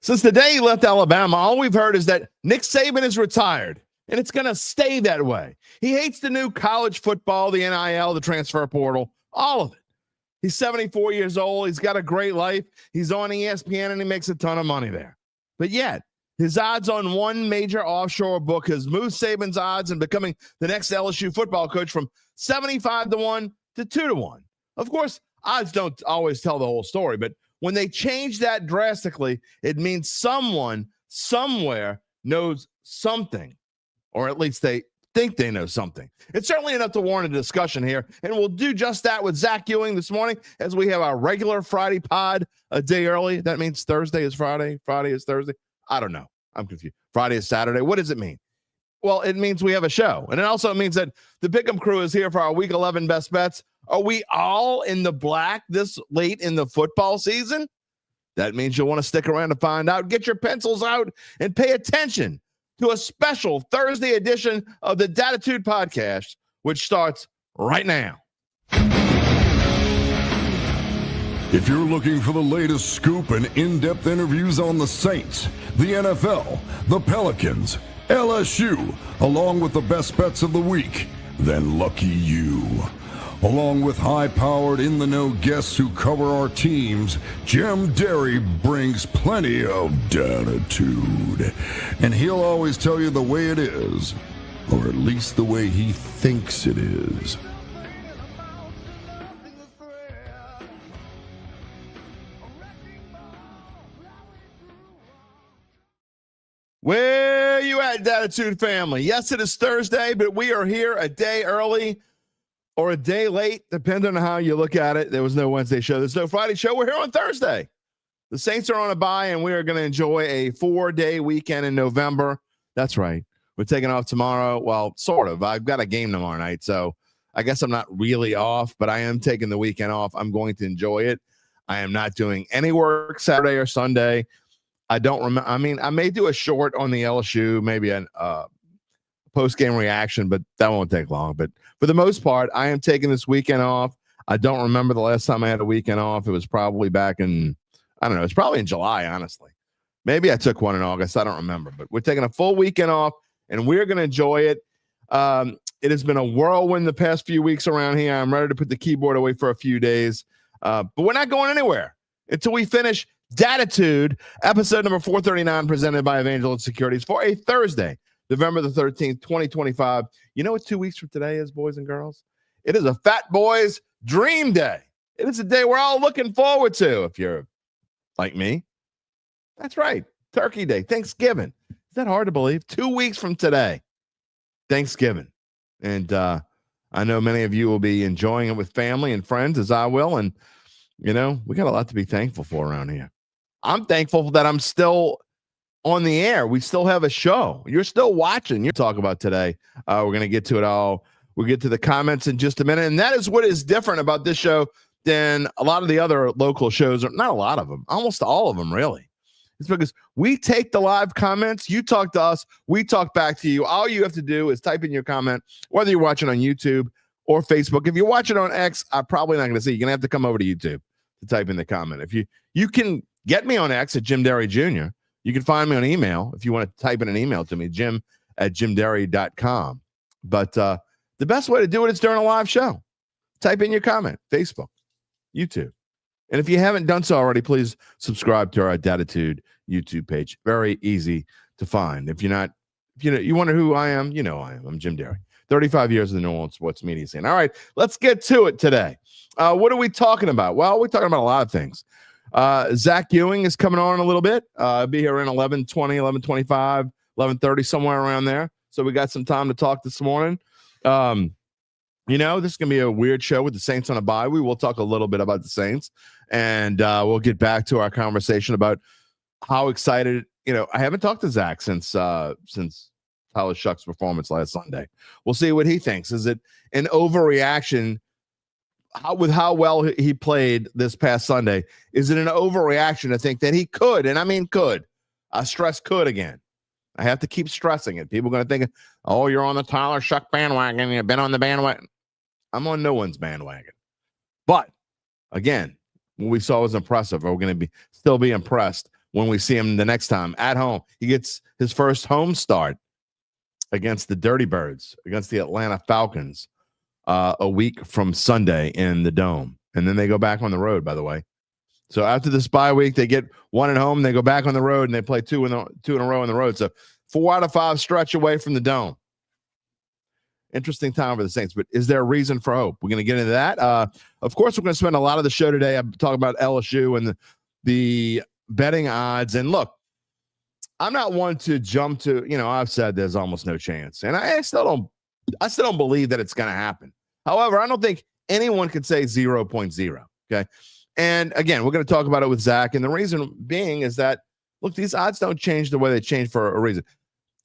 Since the day he left Alabama, all we've heard is that Nick Saban is retired, and it's going to stay that way. He hates the new college football, the NIL, the transfer portal, all of it. He's 74 years old. He's got a great life. He's on ESPN, and he makes a ton of money there. But yet, his odds on one major offshore book has moved Saban's odds in becoming the next LSU football coach from 75-1 to 2-1. Of course, odds don't always tell the whole story, but when they change that drastically, it means someone somewhere knows something, or at least they think they know something. It's certainly enough to warrant a discussion here, and we'll do just that with Zach Ewing this morning as we have our regular Friday pod a day early. That means Thursday is Friday, Friday is Thursday. I don't know. I'm confused. Friday is Saturday. What does it mean? Well, it means we have a show, and it also means that the Pick'em crew is here for our Week 11 best bets. Are we all in the black this late in the football season? That means you'll want to stick around to find out. Get your pencils out and pay attention to a special Thursday edition of the Dattitude podcast, which starts right now. If you're looking for the latest scoop and in-depth interviews on the Saints, the NFL, the Pelicans, LSU, along with the best bets of the week, then lucky you. Along with high-powered, in-the-know guests who cover our teams, Jim Derry brings plenty of Dattitude. And he'll always tell you the way it is, or at least the way he thinks it is. Where you at, Dattitude family? Yes, it is Thursday, but we are here a day early or a day late, depending on how you look at it. There was no Wednesday show. There's no Friday show. We're here on Thursday. The Saints are on a bye, and we are going to enjoy a 4-day weekend in November. That's right. We're taking off tomorrow. Well, sort of. I've got a game tomorrow night, so I guess I'm not really off, but I am taking the weekend off. I'm going to enjoy it. I am not doing any work Saturday or Sunday. I don't remember. I mean, I may do a short on the LSU, maybe a post-game reaction, but that won't take long. But for the most part, I am taking this weekend off. I don't remember the last time I had a weekend off. It was probably back in, I don't know, it's probably in July, honestly. Maybe I took one in August. I don't remember. But we're taking a full weekend off, and we're going to enjoy it. It has been a whirlwind the past few weeks around here. I'm ready to put the keyboard away for a few days. But we're not going anywhere until we finish Dattitude, episode number 439, presented by Evangeline Securities for a Thursday, November the 13th, 2025. You know what 2 weeks from today is, boys and girls? It is a Fat Boys Dream Day. It is a day we're all looking forward to, if you're like me. That's right. Turkey Day, Thanksgiving. Is that hard to believe? 2 weeks from today, Thanksgiving. And I know many of you will be enjoying it with family and friends, as I will. And, you know, we got a lot to be thankful for around here. I'm thankful that I'm still on the air. We still have a show. You're still watching. You talk about today. We're going to get to it all. We'll get to the comments in just a minute. And that is what is different about this show than a lot of the other local shows. Not a lot of them. Almost all of them, really. It's because we take the live comments. You talk to us. We talk back to you. All you have to do is type in your comment, whether you're watching on YouTube or Facebook. If you're watching on X, I'm probably not going to see. You're going to have to come over to YouTube to type in the comment. If you can get me on X at Jim Derry Jr. You can find me on email if you want to type in an email to me, jim@jimderry.com. But the best way to do it is during a live show. Type in your comment, Facebook, YouTube. And if you haven't done so already, please subscribe to our Dattitude YouTube page. Very easy to find. If you're not, you wonder who I am, you know I am. I'm Jim Derry. 35 years in the New Orleans sports media scene. All right, let's get to it today. What are we talking about? Well, we're talking about a lot of things. Zach Ewing is coming on a little bit. Be here in 11:20, 11:25, 11:30, somewhere around there. So we got some time to talk this morning. You know, this is going to be a weird show with the Saints on a bye. We will talk a little bit about the Saints, and we'll get back to our conversation about how excited, you know, I haven't talked to Zach since Tyler Shuck's performance last Sunday. We'll see what he thinks. Is it an overreaction with how well he played this past Sunday? Is it an overreaction to think that he could, and I mean could, I stress could again. I have to keep stressing it. People are going to think, oh, you're on the Tyler Shuck bandwagon. You've been on the bandwagon. I'm on no one's bandwagon. But, again, what we saw was impressive. We're going to still be impressed when we see him the next time at home. He gets his first home start against the Dirty Birds, against the Atlanta Falcons, a week from Sunday in the Dome. And then they go back on the road, by the way. So after this bye week, they get one at home, they go back on the road, and they play two in a row on the road. So 4 out of 5 stretch away from the Dome. Interesting time for the Saints, but is there a reason for hope? We're going to get into that. Of course, we're going to spend a lot of the show today. I'm talking about LSU and the betting odds. And look, I'm not one to jump to, I've said there's almost no chance. And I still don't believe that it's going to happen. However, I don't think anyone could say 0.0. Okay. And again, we're going to talk about it with Zach. And the reason being is that, look, these odds don't change the way they change for a reason.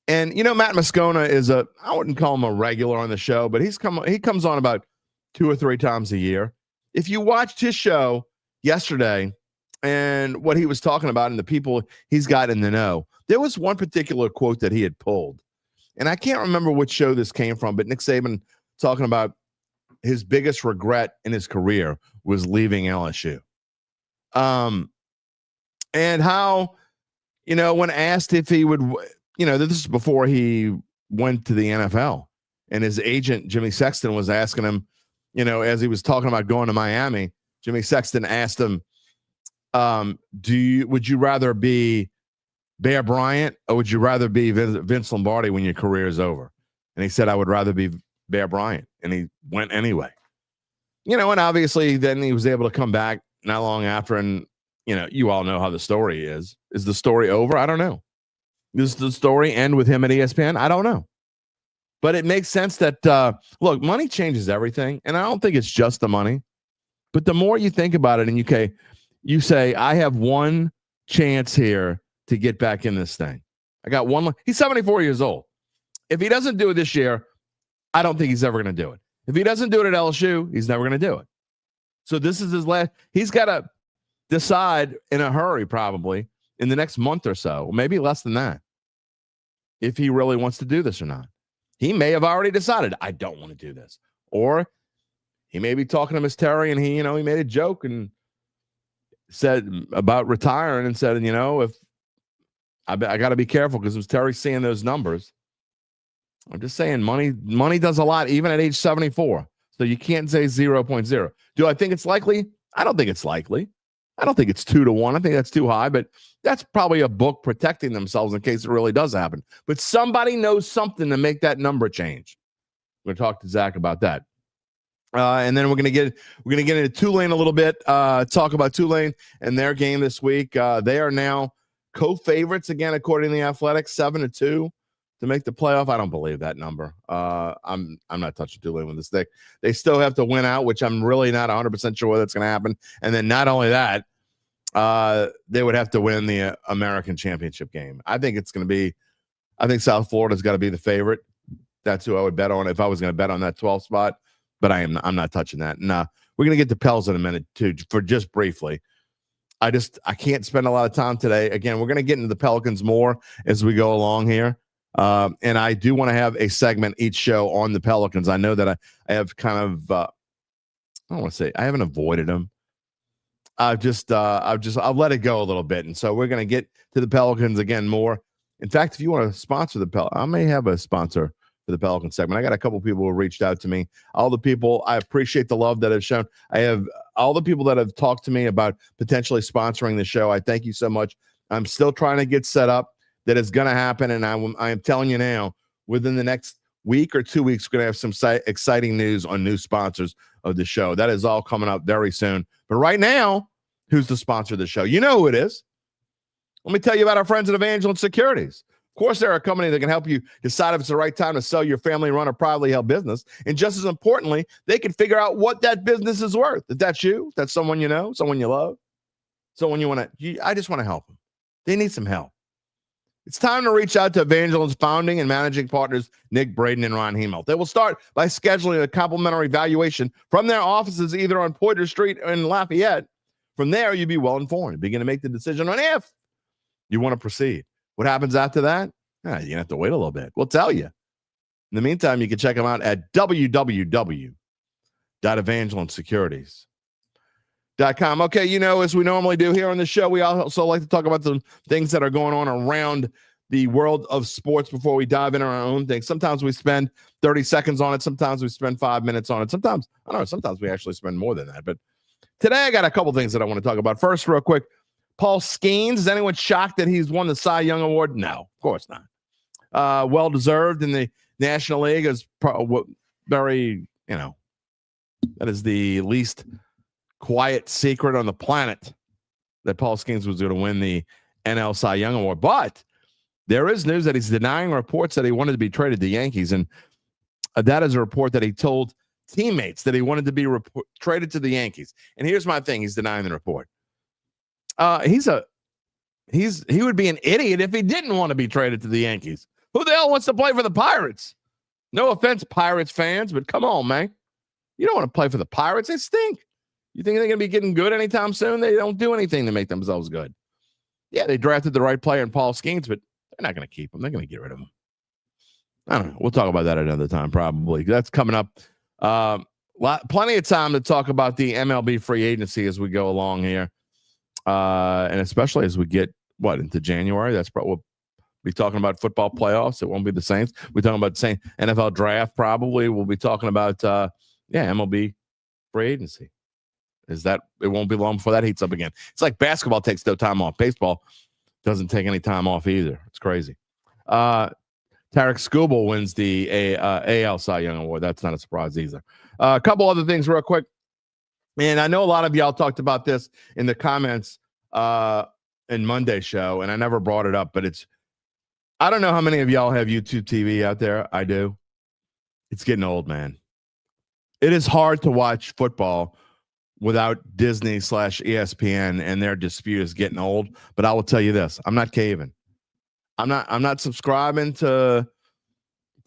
And, Matt Moscona is I wouldn't call him a regular on the show, but he comes on about 2 or 3 times a year. If you watched his show yesterday and what he was talking about and the people he's got in the know, there was one particular quote that he had pulled. And I can't remember which show this came from, but Nick Saban talking about his biggest regret in his career was leaving LSU. And how, when asked if he would, this is before he went to the NFL, and his agent, Jimmy Sexton, was asking him, as he was talking about going to Miami, Jimmy Sexton asked him, would you rather be Bear Bryant or would you rather be Vince Lombardi when your career is over? And he said, I would rather be Bear Bryant. And he went anyway. And obviously then he was able to come back not long after. And, you all know how the story is. Is the story over? I don't know. Does the story end with him at ESPN? I don't know. But it makes sense that, look, money changes everything. And I don't think it's just the money. But the more you think about it and you say, I have one chance here to get back in this thing. I got one. He's 74 years old. If he doesn't do it this year, I don't think he's ever going to do it. If he doesn't do it at LSU, he's never going to do it. So this is his last. He's got to decide in a hurry, probably in the next month or so, maybe less than that, if he really wants to do this or not. He may have already decided, I don't want to do this. Or he may be talking to Miss Terry and he made a joke and said about retiring and said, if I got to be careful because Miss Terry's seeing those numbers. I'm just saying money does a lot, even at age 74. So you can't say 0.0. Do I think it's likely? I don't think it's likely. I don't think it's 2 to 1. I think that's too high, but that's probably a book protecting themselves in case it really does happen. But somebody knows something to make that number change. We're going to talk to Zach about that. And then we're going to get into Tulane a little bit, talk about Tulane and their game this week. They are now co-favorites again, according to the Athletics, 7-2 to make the playoff. I don't believe that number. I'm not touching Tulane with this thing. They still have to win out, which I'm really not 100% sure that's going to happen. And then not only that, they would have to win the American Championship game. I think South Florida's got to be the favorite. That's who I would bet on if I was going to bet on that 12th spot. But I'm not touching that. And we're going to get to Pels in a minute too, for just briefly. I can't spend a lot of time today. Again, we're going to get into the Pelicans more as we go along here. And I do want to have a segment each show on the Pelicans. I know that I have kind of, I don't want to say I haven't avoided them. I've let it go a little bit. And so we're going to get to the Pelicans again more. In fact, if you want to sponsor the Pelicans, I may have a sponsor for the Pelican segment. I got a couple people who reached out to me. All the people, I appreciate the love that have shown. I have all the people that have talked to me about potentially sponsoring the show. I thank you so much. I'm still trying to get set up. That is going to happen. And I am telling you now, within the next week or 2 weeks, we're going to have some exciting news on new sponsors of the show. That is all coming up very soon. But right now, who's the sponsor of the show? You know who it is. Let me tell you about our friends at Evangeline Securities. Of course, they're a company that can help you decide if it's the right time to sell your family-run or privately held business. And just as importantly, they can figure out what that business is worth. If that's you, if that's someone you know, someone you love, someone you want to, I just want to help them. They need some help. It's time to reach out to Evangeline's founding and managing partners, Nick Braden and Ron Hemelt. They will start by scheduling a complimentary valuation from their offices either on Poydras Street or in Lafayette. From there, you'll be well informed. Begin to make the decision on if you want to proceed. What happens after that? You're going to have to wait a little bit. We'll tell you. In the meantime, you can check them out at www.evangelinesecurities. .com. Okay, as we normally do here on the show, we also like to talk about the things that are going on around the world of sports before we dive into our own thing. Sometimes we spend 30 seconds on it. Sometimes we spend 5 minutes on it. Sometimes we actually spend more than that. But today I got a couple things that I want to talk about. First, real quick, Paul Skeens. Is anyone shocked that he's won the Cy Young Award? No, of course not. Well-deserved in the National League. Is very, that is the least quiet secret on the planet that Paul Skeens was going to win the NL Cy Young Award. But there is news that he's denying reports that he wanted to be traded to the Yankees. And that is a report that he told teammates that he wanted to be traded to the Yankees. And here's my thing. He's denying the report. He would be an idiot if he didn't want to be traded to the Yankees. Who the hell wants to play for the Pirates? No offense, Pirates fans, but come on, man. You don't want to play for the Pirates. They stink. You think they're going to be getting good anytime soon? They don't do anything to make themselves good. Yeah, they drafted the right player in Paul Skeens, but they're not going to keep him. They're going to get rid of him. I don't know. We'll talk about that another time, probably. That's coming up. Plenty of time to talk about the MLB free agency as we go along here. And especially as we get, into January? That's probably, we'll be talking about football playoffs. It won't be the Saints. We're talking about the same NFL draft, probably. We'll be talking about, MLB free agency. It won't be long before that heats up again. It's like basketball takes no time off. Baseball doesn't take any time off either. It's crazy. Tarek Skubal wins the AL Cy Young Award. That's not a surprise either. A couple other things real quick. And I know a lot of y'all talked about this in the comments in Monday's show, and I never brought it up, but I don't know how many of y'all have YouTube TV out there. I do. It's getting old, man. It is hard to watch football without Disney/ESPN, and their dispute is getting old. But I will tell you this: I'm not caving. I'm not subscribing to.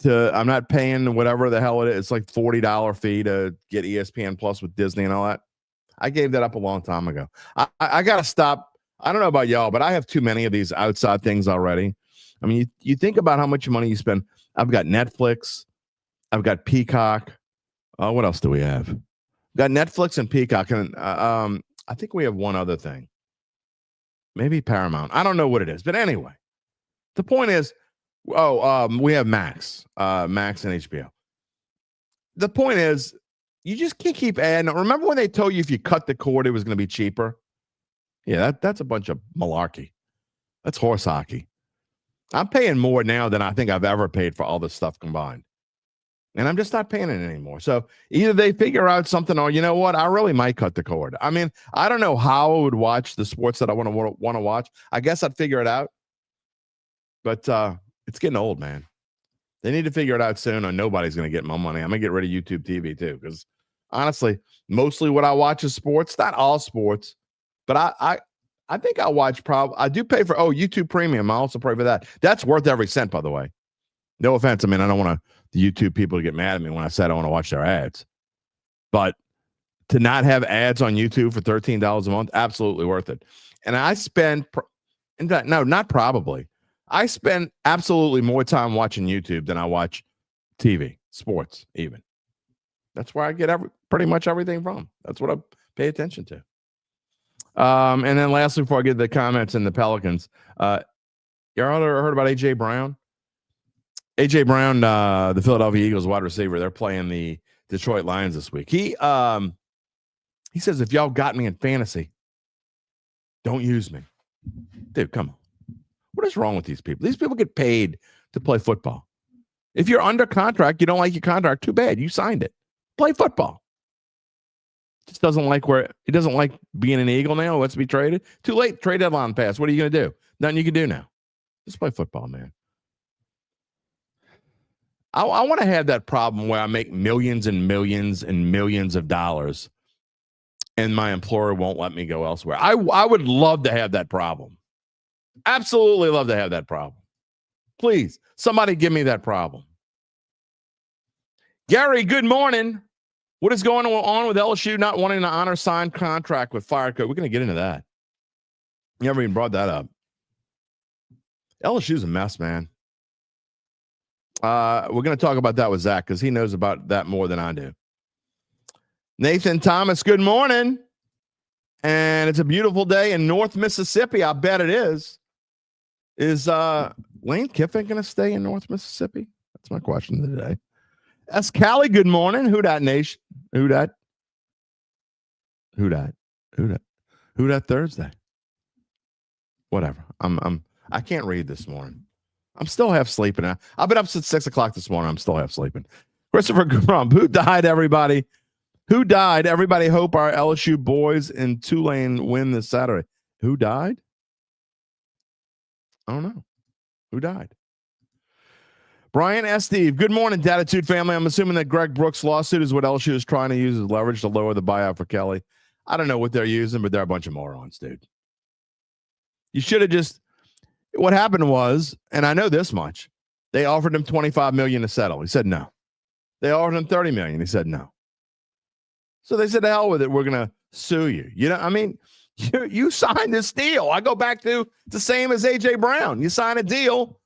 I'm not paying whatever the hell it is. It's like $40 fee to get ESPN Plus with Disney and all that. I gave that up a long time ago. I got to stop. I don't know about y'all, but I have too many of these outside things already. I mean, you think about how much money you spend. I've got Netflix. I've got Peacock. What else do we have? We've got Netflix and Peacock. And I think we have one other thing. Maybe Paramount. I don't know what it is. But anyway, the point is, we have Max and HBO. The point is, you just can't keep adding. Remember when they told you if you cut the cord, it was going to be cheaper? Yeah, that's a bunch of malarkey. That's horse hockey. I'm paying more now than I think I've ever paid for all this stuff combined. And I'm just not paying it anymore. So either they figure out something, or you know what? I really might cut the cord. I mean, I don't know how I would watch the sports that I want to watch. I guess I'd figure it out. But it's getting old, man. They need to figure it out soon, or nobody's going to get my money. I'm going to get rid of YouTube TV too, because honestly, mostly what I watch is sports. Not all sports, but I think I'll watch I do pay for YouTube Premium. I also pay for that. That's worth every cent, by the way. No offense. I mean, I don't want the YouTube people to get mad at me when I said I want to watch their ads. But to not have ads on YouTube for $13 a month, absolutely worth it. And I spend, not probably. I spend absolutely more time watching YouTube than I watch TV, sports even. That's where I get pretty much everything from. That's what I pay attention to. And then lastly, before I get to the comments and the Pelicans, you ever heard about A.J. Brown? A.J. Brown, the Philadelphia Eagles wide receiver, they're playing the Detroit Lions this week. He says, if y'all got me in fantasy, don't use me. Dude, come on. What is wrong with these people? These people get paid to play football. If you're under contract, you don't like your contract, too bad. You signed it. Play football. Just doesn't like he doesn't like being an Eagle now. Wants to be traded. Too late. Trade deadline pass. What are you going to do? Nothing you can do now. Just play football, man. I want to have that problem where I make millions and millions and millions of dollars, and my employer won't let me go elsewhere. I would love to have that problem. Absolutely love to have that problem. Please, somebody give me that problem. Gary, good morning. What is going on with LSU not wanting to honor signed contract with Fire Coach? We're going to get into that. You never even brought that up. LSU's a mess, man. We're going to talk about that with Zach because he knows about that more than I do. Nathan Thomas, good morning. And it's a beautiful day in North Mississippi. I bet it is. Is Lane Kiffin going to stay in North Mississippi? That's my question today. That's Callie. Good morning. Who dat nation? Who dat Thursday? Whatever. I can't read this morning. I'm still half sleeping. I've been up since 6 o'clock this morning. I'm still half sleeping. Christopher Grump. Who died, everybody? Who died? Everybody hope our LSU boys in Tulane win this Saturday. Who died? I don't know. Who died? Brian S. Steve. Good morning, Dattitude family. I'm assuming that Greg Brooks' lawsuit is what LSU is trying to use as leverage to lower the buyout for Kelly. I don't know what they're using, but they're a bunch of morons, dude. You should have just. What happened was, and I know this much, they offered him $25 million to settle. He said no. They offered him $30 million. He said no. So they said, "The hell with it. We're gonna sue you." You know, I mean, you signed this deal. I go back to the same as AJ Brown. You sign a deal.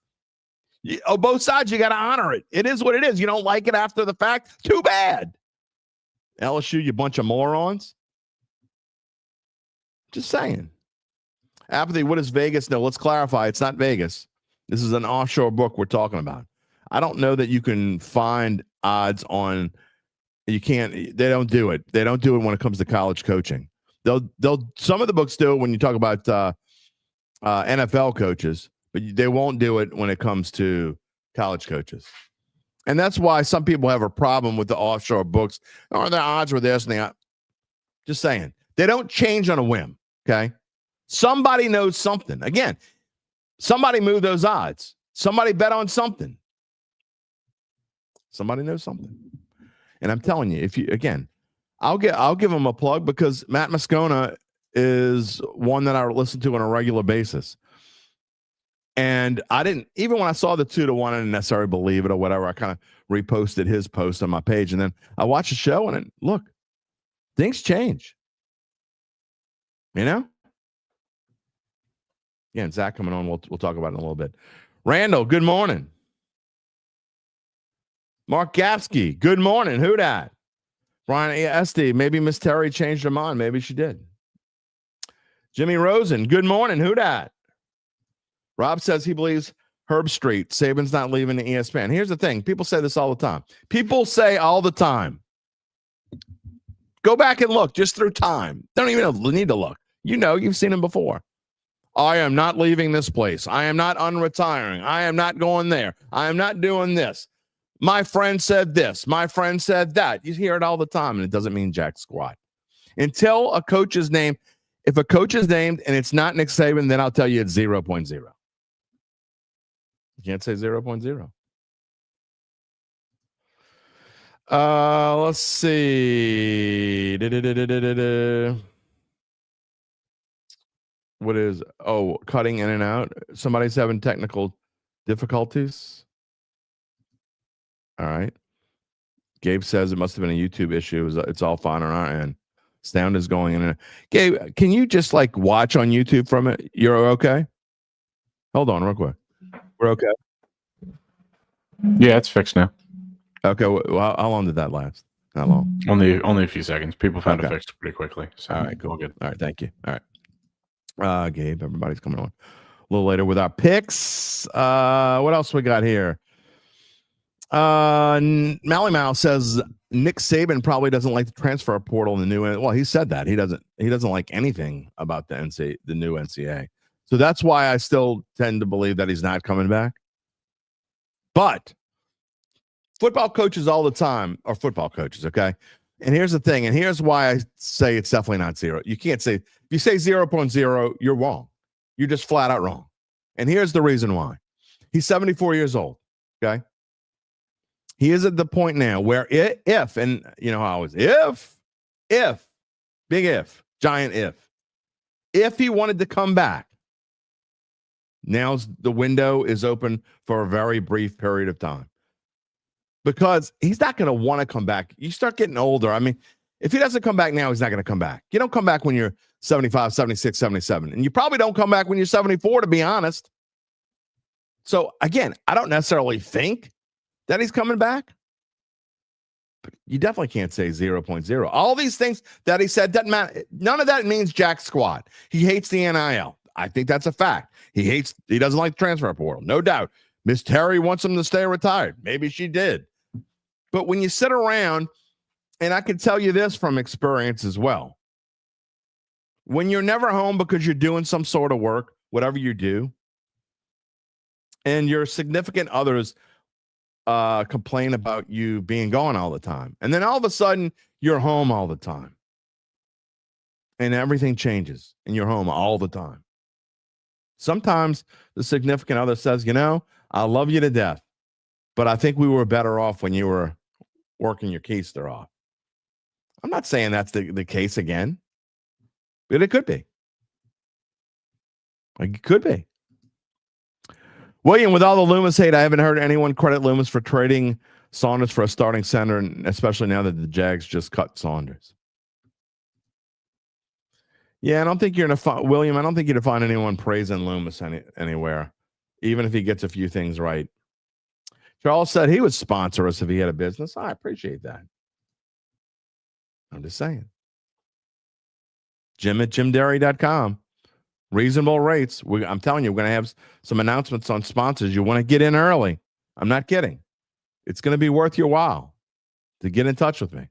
Both sides, you got to honor it. It is what it is. You don't like it after the fact. Too bad. LSU, you bunch of morons. Just saying. Apathy, what is Vegas? No, let's clarify. It's not Vegas. This is an offshore book we're talking about. I don't know that you can find odds on. You can't. They don't do it. They don't do it when it comes to college coaching. They'll. Some of the books do it when you talk about NFL coaches, but they won't do it when it comes to college coaches. And that's why some people have a problem with the offshore books. Or the odds were this and that. Just saying. They don't change on a whim. Okay. Somebody knows something. Again, somebody moved those odds. Somebody bet on something. Somebody knows something. And I'm telling you, I'll give them a plug because Matt Moscona is one that I listen to on a regular basis. And I didn't, even when I saw the 2-1, I didn't necessarily believe it or whatever. I kind of reposted his post on my page. And then I watched the show and look, things change. You know? Again, Zach coming on. We'll talk about it in a little bit. Randall, good morning. Mark Gapsky, good morning. Who dat? Brian Esty, maybe Miss Terry changed her mind. Maybe she did. Jimmy Rosen, good morning. Who dat? Rob says he believes Herb Street. Saban's not leaving the ESPN. Here's the thing. People say this all the time. People say all the time. Go back and look just through time. Don't even need to look. You know, you've seen him before. I am not leaving this place. I am not unretiring. I am not going there. I am not doing this. My friend said this. My friend said that. You hear it all the time, and it doesn't mean jack squat. Until a coach is named, if a coach is named and it's not Nick Saban, then I'll tell you it's 0.0. You can't say 0.0. Let's see. What is, cutting in and out. Somebody's having technical difficulties. All right. Gabe says it must have been a YouTube issue. It's all fine on our end. Sound is going in. Gabe, can you just watch on YouTube from it? You're okay? Hold on real quick. We're okay? Yeah, it's fixed now. Okay. Well, how long did that last? How long? Only a few seconds. People found it fixed pretty quickly. So all right, cool. All good. All right, thank you. All right. Gabe, everybody's coming on a little later with our picks. What else we got here? Mallymouse says Nick Saban probably doesn't like the transfer portal in the new. Well, he said that he doesn't like anything about the new NCAA. So that's why I still tend to believe that he's not coming back. But football coaches all the time are football coaches. Okay. And here's the thing. And here's why I say it's definitely not zero. You can't say, if you say 0.0, you're wrong. You're just flat out wrong. And here's the reason why. He's 74 years old. Okay. He is at the point now where if, and you know how I was, if, big if, giant if he wanted to come back, now's the window is open for a very brief period of time. Because he's not going to want to come back. You start getting older. I mean, if he doesn't come back now, he's not going to come back. You don't come back when you're 75, 76, 77. And you probably don't come back when you're 74, to be honest. So, again, I don't necessarily think that he's coming back. But you definitely can't say 0.0. All these things that he said doesn't matter. None of that means jack squat. He hates the NIL. I think that's a fact. He doesn't like the transfer portal, no doubt. Miss Terry wants him to stay retired. Maybe she did. But when you sit around, and I can tell you this from experience as well, when you're never home because you're doing some sort of work, whatever you do, and your significant others complain about you being gone all the time, and then all of a sudden you're home all the time, and everything changes, and you're home all the time. Sometimes the significant other says, I love you to death, but I think we were better off when you were working your keister off. I'm not saying that's the case again, but it could be. Like, it could be. William, with all the Loomis hate, I haven't heard anyone credit Loomis for trading Saunders for a starting center, and especially now that the Jags just cut Saunders. Yeah, I don't think you're going to find, William, I don't think you're going to find anyone praising Loomis anywhere, even if he gets a few things right. Charles said he would sponsor us if he had a business. I appreciate that. I'm just saying. Jim at jimderry.com. Reasonable rates. I'm telling you, we're going to have some announcements on sponsors. You want to get in early. I'm not kidding. It's going to be worth your while to get in touch with me.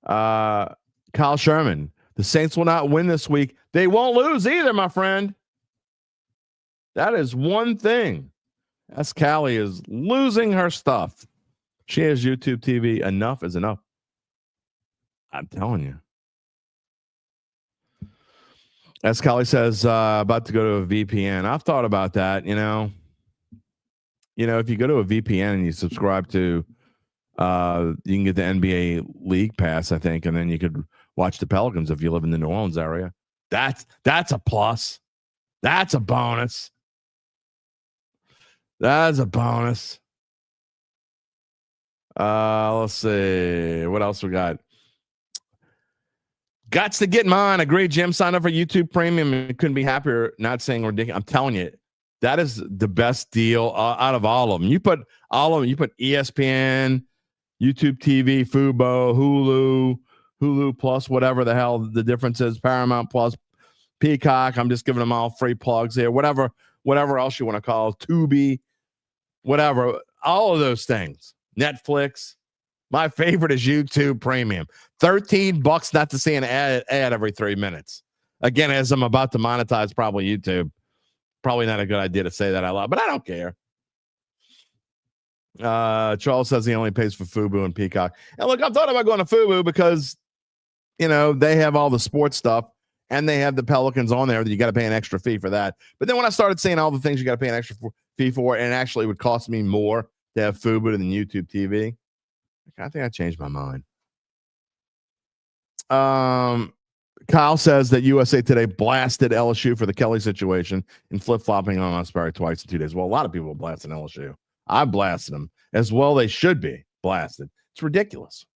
Kyle Sherman. The Saints will not win this week. They won't lose either, my friend. That is one thing. S. Callie is losing her stuff. She has YouTube TV. Enough is enough. I'm telling you. As Callie says, about to go to a VPN. I've thought about that. If you go to a VPN and you subscribe to, you can get the NBA League Pass, I think, and then you could watch the Pelicans if you live in the New Orleans area. That's a plus. That's a bonus. That's a bonus. Let's see. What else we got? Gots to get mine. Agree, Jim. Signed up for YouTube Premium and couldn't be happier. Not saying ridiculous. I'm telling you, that is the best deal out of all of them. You put all of them. You put ESPN, YouTube TV, Fubo, Hulu Plus, whatever the hell the difference is, Paramount Plus, Peacock. I'm just giving them all free plugs here. Whatever else you want to call it, Tubi, whatever. All of those things. Netflix. My favorite is YouTube Premium. $13 not to see an ad every 3 minutes. Again, as I'm about to monetize probably YouTube. Probably not a good idea to say that out loud, but I don't care. Charles says he only pays for Fubo and Peacock. And look, I've thought about going to Fubo because, they have all the sports stuff and they have the Pelicans on there that you got to pay an extra fee for that. But then when I started seeing all the things you got to pay an extra fee for, and actually it would cost me more to have Fubo than YouTube TV, I think I changed my mind. Kyle says that USA Today blasted LSU for the Kelly situation and flip-flopping on Osprey twice in 2 days. Well, a lot of people are blasting LSU. I blasted them as well. They should be blasted. It's ridiculous.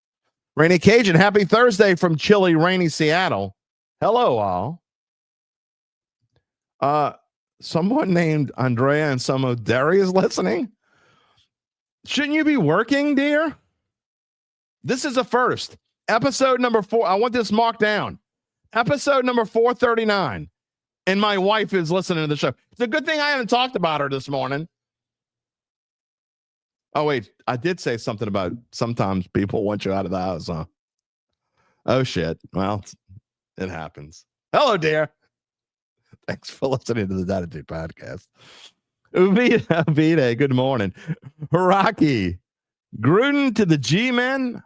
Rainy Cajun, happy Thursday from chilly, rainy Seattle. Hello, all. Someone named Andrea and some of Derry is listening. Shouldn't you be working, dear? This is a first. Episode number 4. I want this marked down. Episode number 439. And my wife is listening to the show. It's a good thing I haven't talked about her this morning. Oh, wait. I did say something about sometimes people want you out of the house, huh? Oh, shit. Well, it happens. Hello, dear. Thanks for listening to the Dattitude podcast. Uvita, good morning. Rocky. Gruden to the G-men.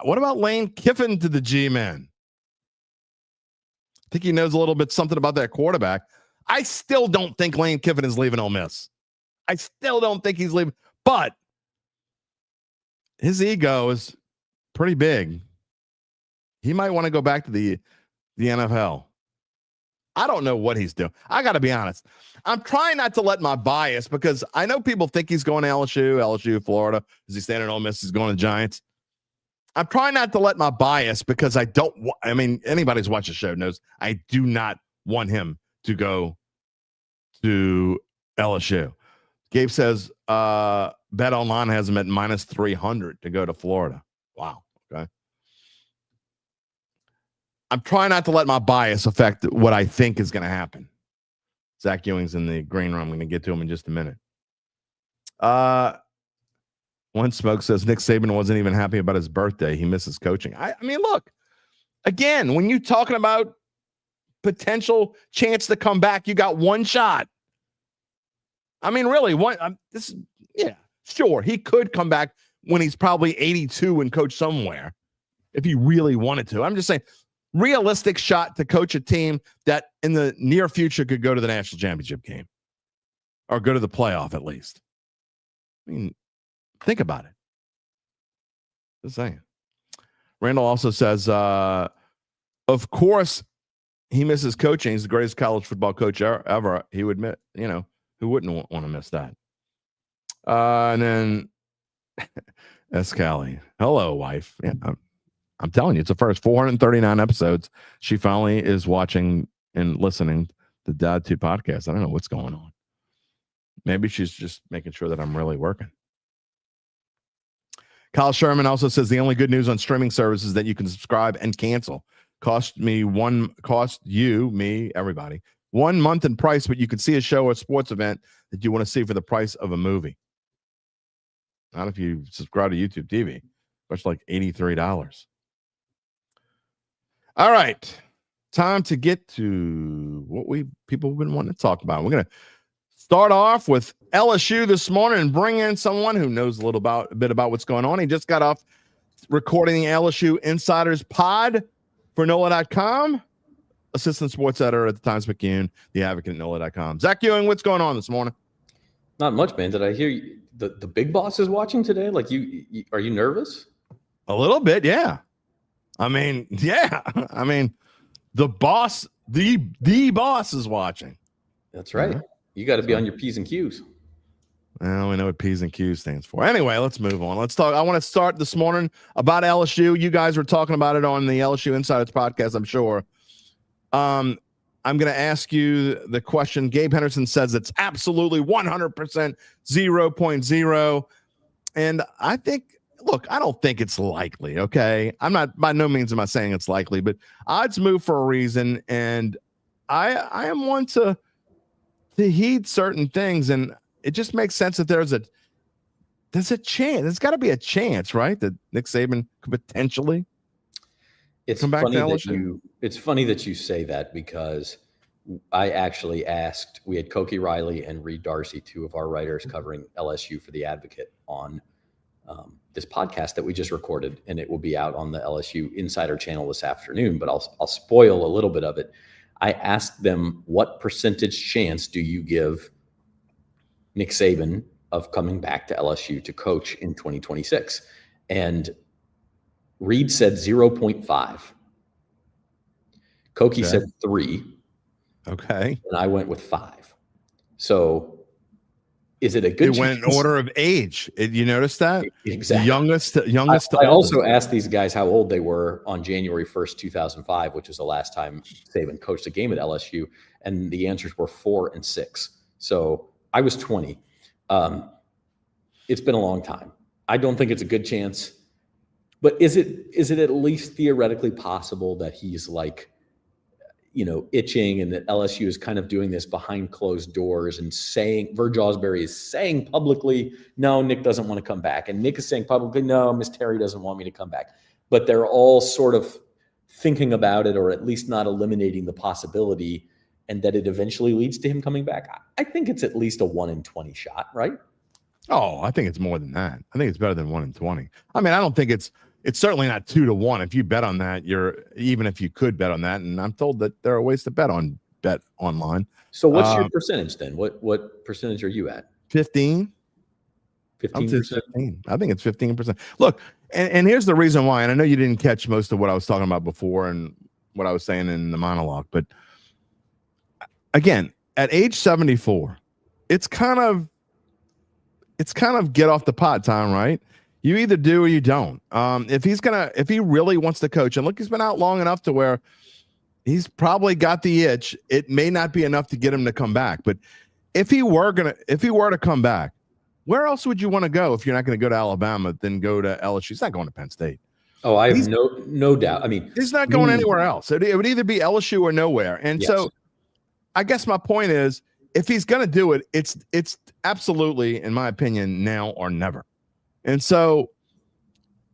What about Lane Kiffin to the G-men? I think he knows a little bit something about that quarterback. I still don't think Lane Kiffin is leaving Ole Miss. I still don't think he's leaving, but his ego is pretty big. He might want to go back to the NFL. I don't know what he's doing. I got to be honest. I'm trying not to let my bias, because I know people think he's going to LSU, Florida. Is he staying at Ole Miss? He's going to Giants. I'm trying not to let my bias, because anybody who's watched the show knows I do not want him to go to LSU. Gabe says Bet Online has him at minus 300 to go to Florida. Wow. Okay. I'm trying not to let my bias affect what I think is going to happen. Zach Ewing's in the green room. I'm going to get to him in just a minute. One Smoke says Nick Saban wasn't even happy about his birthday. He misses coaching. I mean, look, again, when you're talking about potential chance to come back, you got one shot. I mean, really, sure, he could come back when he's probably 82 and coach somewhere if he really wanted to. I'm just saying, realistic shot to coach a team that in the near future could go to the national championship game or go to the playoff at least. I mean, think about it. Just saying. Randall also says, of course, he misses coaching. He's the greatest college football coach ever. He would admit, who wouldn't want to miss that? And then Escali. Hello, wife. Yeah, I'm telling you, it's the first 439 episodes. She finally is watching and listening to the Dattitude podcast. I don't know what's going on. Maybe she's just making sure that I'm really working. Kyle Sherman also says the only good news on streaming services is that you can subscribe and cancel. Cost you, everybody, 1 month in price, but you can see a show or a sports event that you want to see for the price of a movie. Not if you subscribe to YouTube TV, which is like $83. All right. Time to get to what people have been wanting to talk about. We're going to start off with LSU this morning and bring in someone who knows a bit about what's going on. He just got off recording the LSU Insiders Pod for NOLA.com. Assistant sports editor at the Times-Picayune, the Advocate at NOLA.com. Zach Ewing, what's going on this morning? Not much, man. Did I hear you, the big boss is watching today? Like, you are you nervous? A little bit, yeah. I mean, yeah. I mean, the boss, the boss is watching. That's right. Mm-hmm. You got to be on your P's and Q's. Well, we know what P's and Q's stands for. Anyway, let's move on. Let's talk. I want to start this morning about LSU. You guys were talking about it on the LSU Insiders podcast, I'm sure. I'm going to ask you the question. Gabe Henderson says it's absolutely 100% 0.0. And I think, look, I don't think it's likely, okay? I'm not, by no means am I saying it's likely, but odds move for a reason. And I am one to heed certain things, and it just makes sense that there's a chance. There's got to be a chance, right, that Nick Saban could potentially come back to LSU. It's funny that you say that, because I actually asked. We had Koki Riley and Reed Darcy, two of our writers covering LSU for the Advocate, on this podcast that we just recorded, and it will be out on the LSU Insider channel this afternoon. But I'll spoil a little bit of it. I asked them, what percentage chance do you give Nick Saban of coming back to LSU to coach in 2026? And Reed said 0.5. Koki said 3. Okay. And I went with 5. So is it a good chance? It went in order of age. You notice that? Exactly. Youngest I also asked these guys how old they were on January 1st, 2005, which was the last time Saban coached a game at LSU. And the answers were 4 and 6. So I was 20. It's been a long time. I don't think it's a good chance. But is it at least theoretically possible that he's like, itching, and that LSU is kind of doing this behind closed doors and saying, Verge Osbury is saying publicly, no, Nick doesn't want to come back. And Nick is saying publicly, no, Miss Terry doesn't want me to come back. But they're all sort of thinking about it, or at least not eliminating the possibility, and that it eventually leads to him coming back. I think it's at least a 1 in 20 shot, right? Oh, I think it's more than that. I think it's better than 1 in 20. I mean, I don't think it's certainly not 2 to 1. If you bet on that, even if you could bet on that, and I'm told that there are ways to bet online. So what's your percentage then? What percentage are you at? 15. 15%. I think it's 15%. Look, and here's the reason why. And I know you didn't catch most of what I was talking about before and what I was saying in the monologue, but again, at age 74, it's kind of get off the pot time, right? You either do or you don't. If he really wants to coach, and look, he's been out long enough to where he's probably got the itch. It may not be enough to get him to come back, but if he were to come back, where else would you want to go if you're not going to go to Alabama, then go to LSU? He's not going to Penn State. Oh, I have no doubt. I mean, he's not going anywhere else. It would either be LSU or nowhere. And yes. So I guess my point is, if he's going to do it, it's absolutely, in my opinion, now or never. And so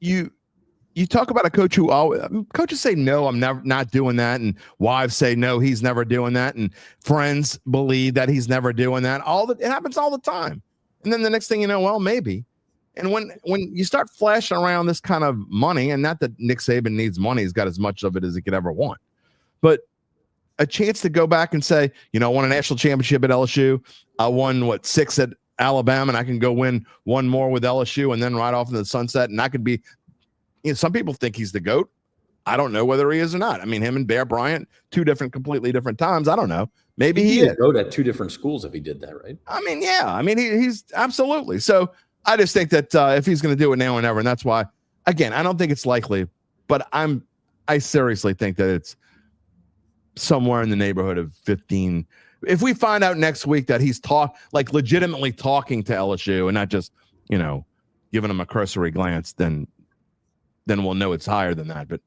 you talk about a coach who coaches say, no, I'm not doing that. And wives say, no, he's never doing that. And friends believe that he's never doing that. It happens all the time. And then the next thing you know, well, maybe. And when you start flashing around this kind of money, and not that Nick Saban needs money, he's got as much of it as he could ever want, but a chance to go back and say, I won a national championship at LSU. I won 6 at Alabama, and I can go win one more with LSU and then ride off into the sunset. And I could be, some people think he's the GOAT. I don't know whether he is or not. I mean, him and Bear Bryant, completely different times. I don't know. Maybe he is. GOAT at 2 different schools if he did that, right? I mean, yeah. I mean, he's absolutely. So I just think that if he's going to do it now or never, and that's why, again, I don't think it's likely, but I seriously think that it's somewhere in the neighborhood of 15. If we find out next week that he's legitimately talking to LSU and not just, giving him a cursory glance, then we'll know it's higher than that. But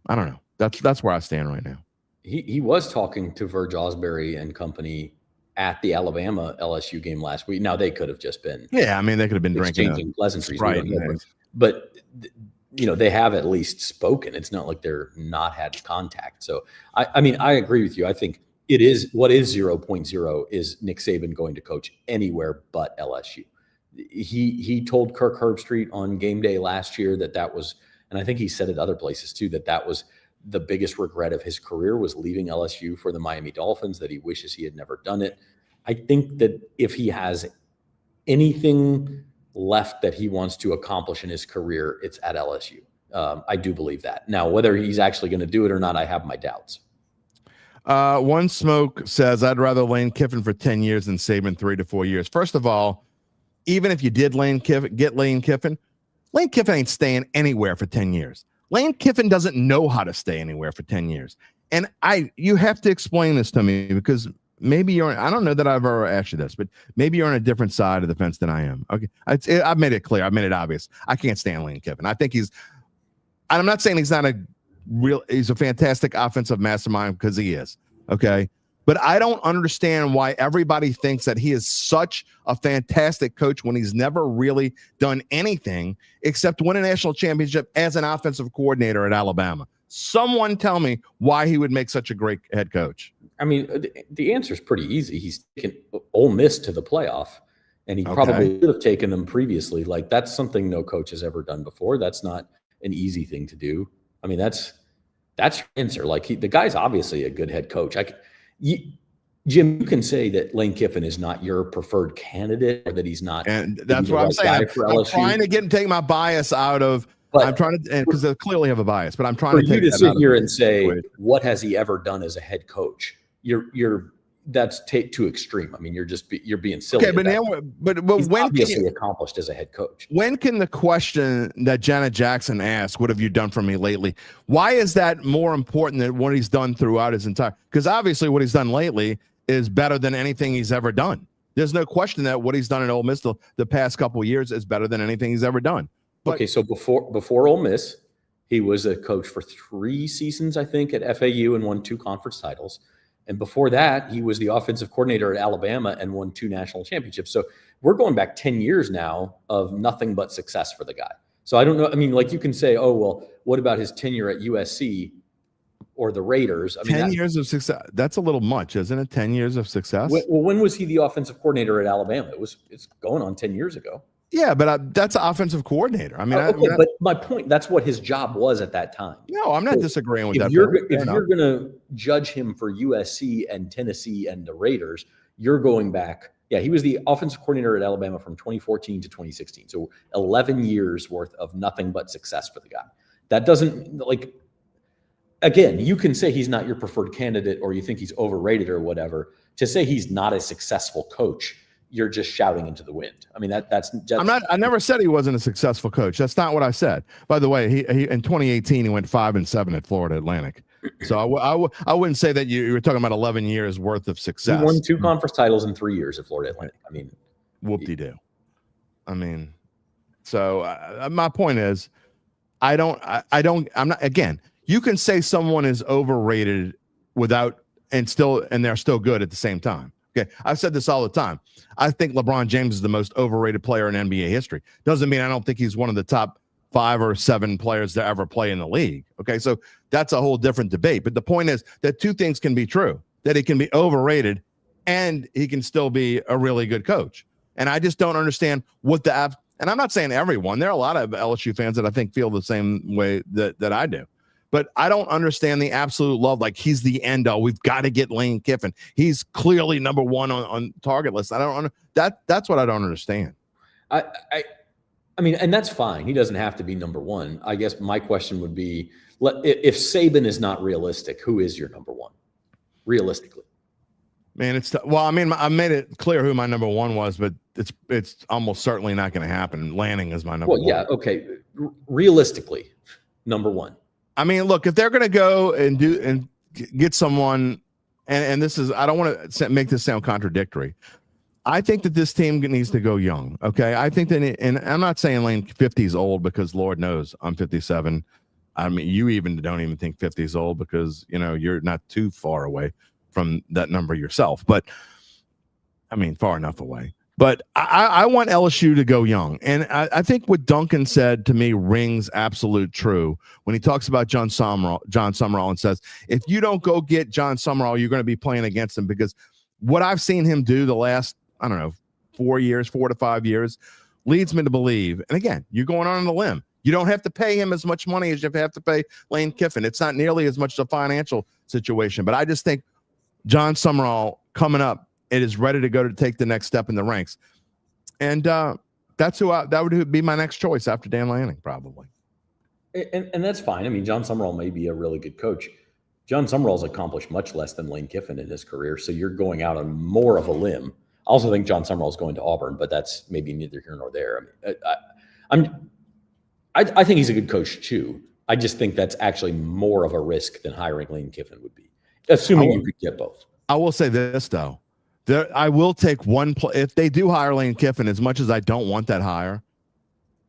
I don't know. That's where I stand right now. He was talking to Verge Osbury and company at the Alabama LSU game last week. Now they could have just been, I mean, they could have been exchanging pleasantries, right? But they have at least spoken. It's not like they're not had contact. So I mean, I agree with you. I think it is what is 0.0 is Nick Saban going to coach anywhere but LSU. He told Kirk Herbstreit on game day last year that was, and I think he said it other places too, that was the biggest regret of his career was leaving LSU for the Miami Dolphins, that he wishes he had never done it. I think that if he has anything left that he wants to accomplish in his career, it's at LSU. I do believe that. Now, whether he's actually going to do it or not, I have my doubts. One Smoke says, I'd rather Lane Kiffin for 10 years than Saban 3 to 4 years. First of all, even if you did get Lane Kiffin ain't staying anywhere for 10 years. Lane Kiffin doesn't know how to stay anywhere for 10 years. And you have to explain this to me, because maybe I don't know that I've ever asked you this, but maybe you're on a different side of the fence than I am. Okay. I've made it clear. I've made it obvious. I can't stand Lane Kiffin. I think I'm not saying he's a fantastic offensive mastermind, because he is. Okay. But I don't understand why everybody thinks that he is such a fantastic coach when he's never really done anything except win a national championship as an offensive coordinator at Alabama. Someone tell me why he would make such a great head coach. I mean, the answer is pretty easy. He's taken Ole Miss to the playoff, and he probably should have taken them previously. Like, that's something no coach has ever done before. That's not an easy thing to do. I mean, that's your answer. Like, the guy's obviously a good head coach. Jim, you can say that Lane Kiffin is not your preferred candidate, or that he's not. And that's what I'm saying. I'm trying to take my bias out of. But I'm trying to, because they clearly have a bias, but I'm trying to take you to sit here and say, what has he ever done as a head coach? That's too extreme. I mean, you're being silly. Okay, but he's when obviously accomplished as a head coach. When can the question that Janet Jackson asked, "What have you done for me lately?" Why is that more important than what he's done throughout his entire? Because obviously, what he's done lately is better than anything he's ever done. There's no question that what he's done at Ole Miss the past couple of years is better than anything he's ever done. But, okay, so before Ole Miss, he was a coach for 3 seasons, I think, at FAU, and won 2 conference titles. And before that, he was the offensive coordinator at Alabama and won 2 national championships. So we're going back 10 years now of nothing but success for the guy. So I don't know. I mean, like, you can say, oh, well, what about his tenure at USC or the Raiders? I mean, 10 years of success. That's a little much, isn't it? 10 years of success. Well, when was he the offensive coordinator at Alabama? It's going on 10 years ago. Yeah, but that's an offensive coordinator. I mean, but my point, that's what his job was at that time. No, I'm not disagreeing with that. If you're going to judge him for USC and Tennessee and the Raiders, you're going back. Yeah, he was the offensive coordinator at Alabama from 2014 to 2016. So 11 years worth of nothing but success for the guy. That doesn't, like, again, you can say he's not your preferred candidate, or you think he's overrated or whatever. To say he's not a successful coach, you're just shouting into the wind. I mean, that's just, I never said he wasn't a successful coach. That's not what I said. By the way, he in 2018 he went 5-7 at Florida Atlantic. So I wouldn't say that you were talking about 11 years worth of success. He won 2 conference titles in 3 years at Florida Atlantic. I mean, whoop-de-doo. I mean, so my point is, I'm not, again, you can say someone is overrated and they're still good at the same time. Okay. I've said this all the time. I think LeBron James is the most overrated player in NBA history. Doesn't mean I don't think he's one of the top 5 or 7 players to ever play in the league. Okay. So that's a whole different debate. But the point is that 2 things can be true, that he can be overrated and he can still be a really good coach. And I just don't understand and I'm not saying everyone. There are a lot of LSU fans that I think feel the same way that I do. But I don't understand the absolute love. Like, he's the end all. We've got to get Lane Kiffin. He's clearly number 1 on target list. I don't that's what I don't understand. I mean, and that's fine. He doesn't have to be number 1. I guess my question would be, if Saban is not realistic, who is your number 1? Realistically. Man, well, I mean, I made it clear who my number 1 was, but it's almost certainly not going to happen. Lanning is my number 1. Well, yeah, okay. Realistically, number 1. I mean, look, if they're going to go and get someone, and this is, I don't want to make this sound contradictory. I think that this team needs to go young. Okay. I think that, and I'm not saying Lane 50 is old, because Lord knows I'm 57. I mean, you don't even think 50 is old, because, you're not too far away from that number yourself, but I mean, far enough away. But I want LSU to go young. And I think what Duncan said to me rings absolute true when he talks about John Summerall and says, if you don't go get John Summerall, you're going to be playing against him, because what I've seen him do the last, 4 to 5 years leads me to believe. And again, you're going on a limb. You don't have to pay him as much money as you have to pay Lane Kiffin. It's not nearly as much a financial situation, but I just think John Summerall coming up, it is ready to go to take the next step in the ranks. And that's that would be my next choice after Dan Lanning, probably. And that's fine. I mean, John Summerall may be a really good coach. John Summerall's accomplished much less than Lane Kiffin in his career, so you're going out on more of a limb. I also think John Summerall's going to Auburn, but that's maybe neither here nor there. I think he's a good coach too. I just think that's actually more of a risk than hiring Lane Kiffin would be, assuming you could get both. I will say this, though. I will take one if they do hire Lane Kiffin, as much as I don't want that hire,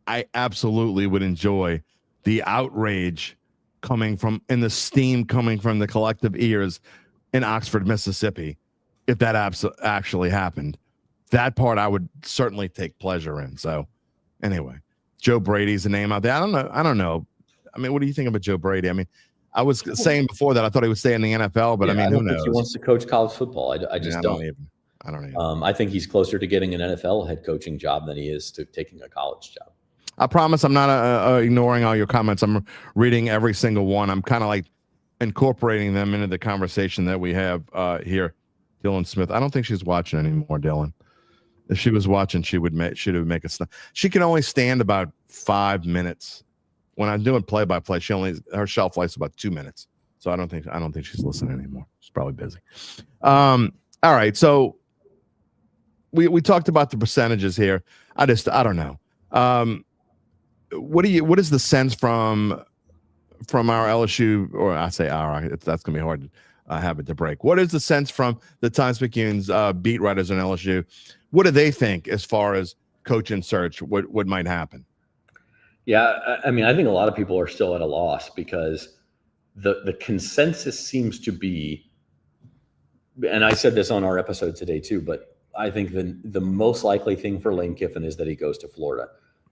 I absolutely would enjoy the outrage and the steam coming from the collective ears in Oxford, Mississippi, if that actually happened. That part I would certainly take pleasure in. So anyway, Joe Brady's a name out there. I don't know. I mean, what do you think about Joe Brady? I mean, I was saying before that I thought he would stay in the NFL, but I mean, who knows? He wants to coach college football. I just don't. I don't even. I think he's closer to getting an NFL head coaching job than he is to taking a college job. I promise I'm not ignoring all your comments. I'm reading every single one. I'm kind of like incorporating them into the conversation that we have here. Dylan Smith. I don't think she's watching anymore, Dylan. If she was watching, she would make a snap. She can only stand about 5 minutes. When I'm doing play-by-play, her shelf life's about 2 minutes. So I don't think she's listening anymore. She's probably busy. All right. So we talked about the percentages here. I don't know. What is the sense from our LSU, or I say that's gonna be hard habit to break. What is the sense from the Times-Picayune's beat writers in LSU? What do they think as far as coaching search? What might happen? Yeah, I mean, I think a lot of people are still at a loss, because the consensus seems to be, and I said this on our episode today too, but I think the most likely thing for Lane Kiffin is that he goes to Florida.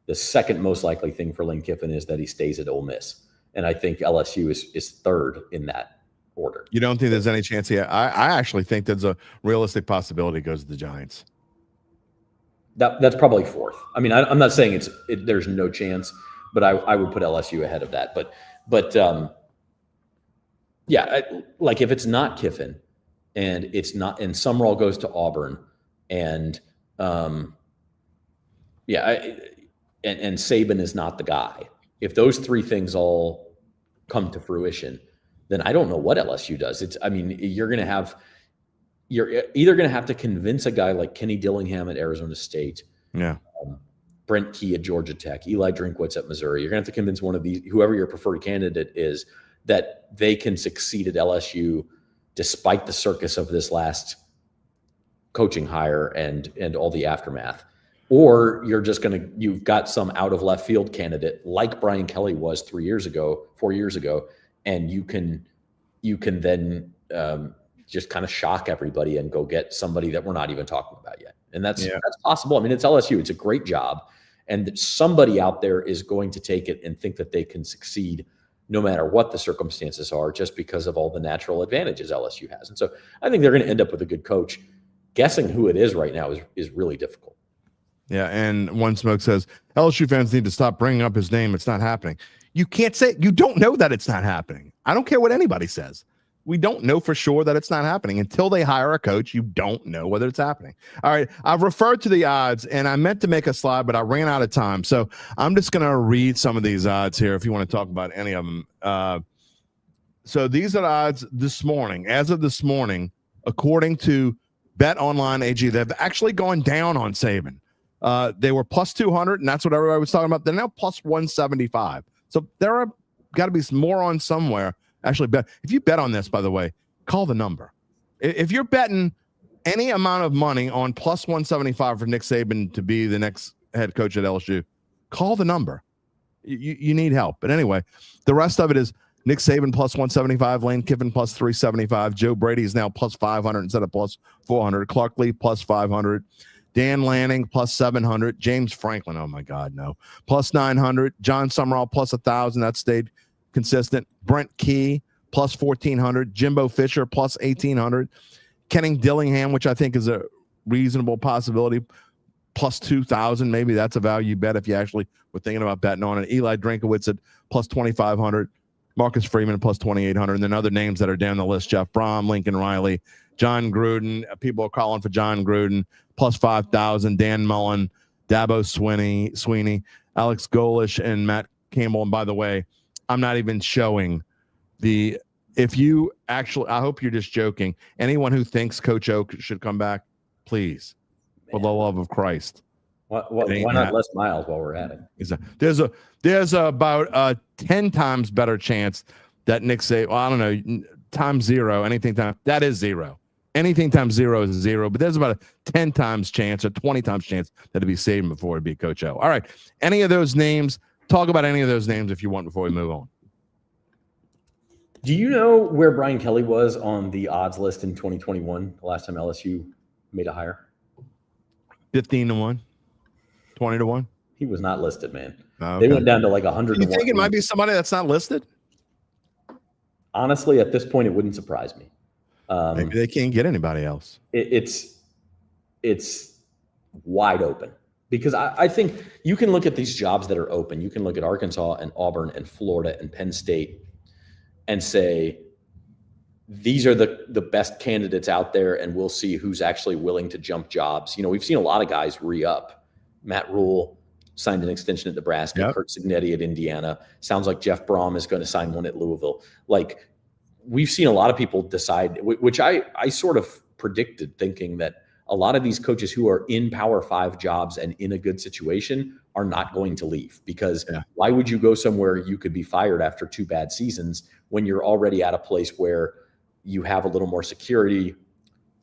The second most likely thing for Lane Kiffin is that he stays at Ole Miss. And I think LSU is third in that order. You don't think there's any chance here? I actually think there's a realistic possibility he goes to the Giants. That's probably fourth. I mean, I'm not saying there's no chance, but I would put LSU ahead of that. But yeah, like if it's not Kiffin and Summerall goes to Auburn and and Saban is not the guy. If those three things all come to fruition, then I don't know what LSU does. You're either going to have to convince a guy like Kenny Dillingham at Arizona State, Brent Key at Georgia Tech, Eli Drinkwitz at Missouri. You're going to have to convince one of these, whoever your preferred candidate is, that they can succeed at LSU despite the circus of this last coaching hire and all the aftermath. Or you've got some out of left field candidate like Brian Kelly was 4 years ago, and you can then just kind of shock everybody and go get somebody that we're not even talking about yet. And that's possible. I mean, it's LSU. It's a great job. And somebody out there is going to take it and think that they can succeed no matter what the circumstances are, just because of all the natural advantages LSU has. And so I think they're going to end up with a good coach. Guessing who it is right now is really difficult. Yeah, and One Smoke says, LSU fans need to stop bringing up his name. It's not happening. You can't say, you don't know that it's not happening. I don't care what anybody says. We don't know for sure that it's not happening. Until they hire a coach, you don't know whether it's happening. All right, I've referred to the odds, and I meant to make a slide, but I ran out of time. So I'm just going to read some of these odds here if you want to talk about any of them. So these are the odds this morning. As of this morning, according to Bet Online AG, they've actually gone down on Saban. They were plus 200, and that's what everybody was talking about. They're now plus 175. So there are got to be some more on somewhere. Actually, bet if you bet on this, by the way, call the number. If you're betting any amount of money on plus 175 for Nick Saban to be the next head coach at LSU, call the number. You need help. But anyway, the rest of it is Nick Saban plus 175, Lane Kiffin plus 375, Joe Brady is now plus 500 instead of plus 400, Clark Lee plus 500, Dan Lanning plus 700, James Franklin, oh my God, no, plus 900, John Summerall plus 1,000, that stayed consistent, Brent Key plus 1,400, Jimbo Fisher plus 1,800, Kenning Dillingham, which I think is a reasonable possibility, plus 2,000, maybe that's a value bet if you actually were thinking about betting on it, Eli Drinkowitz at plus 2,500, Marcus Freeman plus 2,800, and then other names that are down the list, Jeff Brom, Lincoln Riley, John Gruden, people are calling for John Gruden, plus 5,000, Dan Mullen, Dabo Sweeney, Alex Golish, and Matt Campbell. And by the way, I'm not even showing if you actually, I hope you're just joking. Anyone who thinks Coach Oak should come back, please, for the love of Christ. Why not Les Miles while we're at it? There's about 10 times better chance that Nick Saban, well, I don't know, times zero, anything time, that is zero. Anything times zero is zero, but there's about a 10 times chance or 20 times chance that it'd be Saban before it'd be Coach O. All right. Any of those names, talk about any of those names if you want before we move on. Do you know where Brian Kelly was on the odds list in 2021, the last time LSU made a hire? 15-1, 20-1. He was not listed, man. Oh, okay. They went down to like 100. You think it might be somebody that's not listed? Honestly, at this point, it wouldn't surprise me. Maybe they can't get anybody else. It's wide open because I think you can look at these jobs that are open. You can look at Arkansas and Auburn and Florida and Penn State and say, these are the best candidates out there, and we'll see who's actually willing to jump jobs. You know, we've seen a lot of guys re-up. Matt Rule signed an extension at Nebraska. Yep. Kurt Signetti at Indiana. Sounds like Jeff Brom is going to sign one at Louisville. Like, we've seen a lot of people decide, which I sort of predicted, thinking that a lot of these coaches who are in Power 5 jobs and in a good situation are not going to leave, because why would you go somewhere you could be fired after 2 bad seasons when you're already at a place where you have a little more security,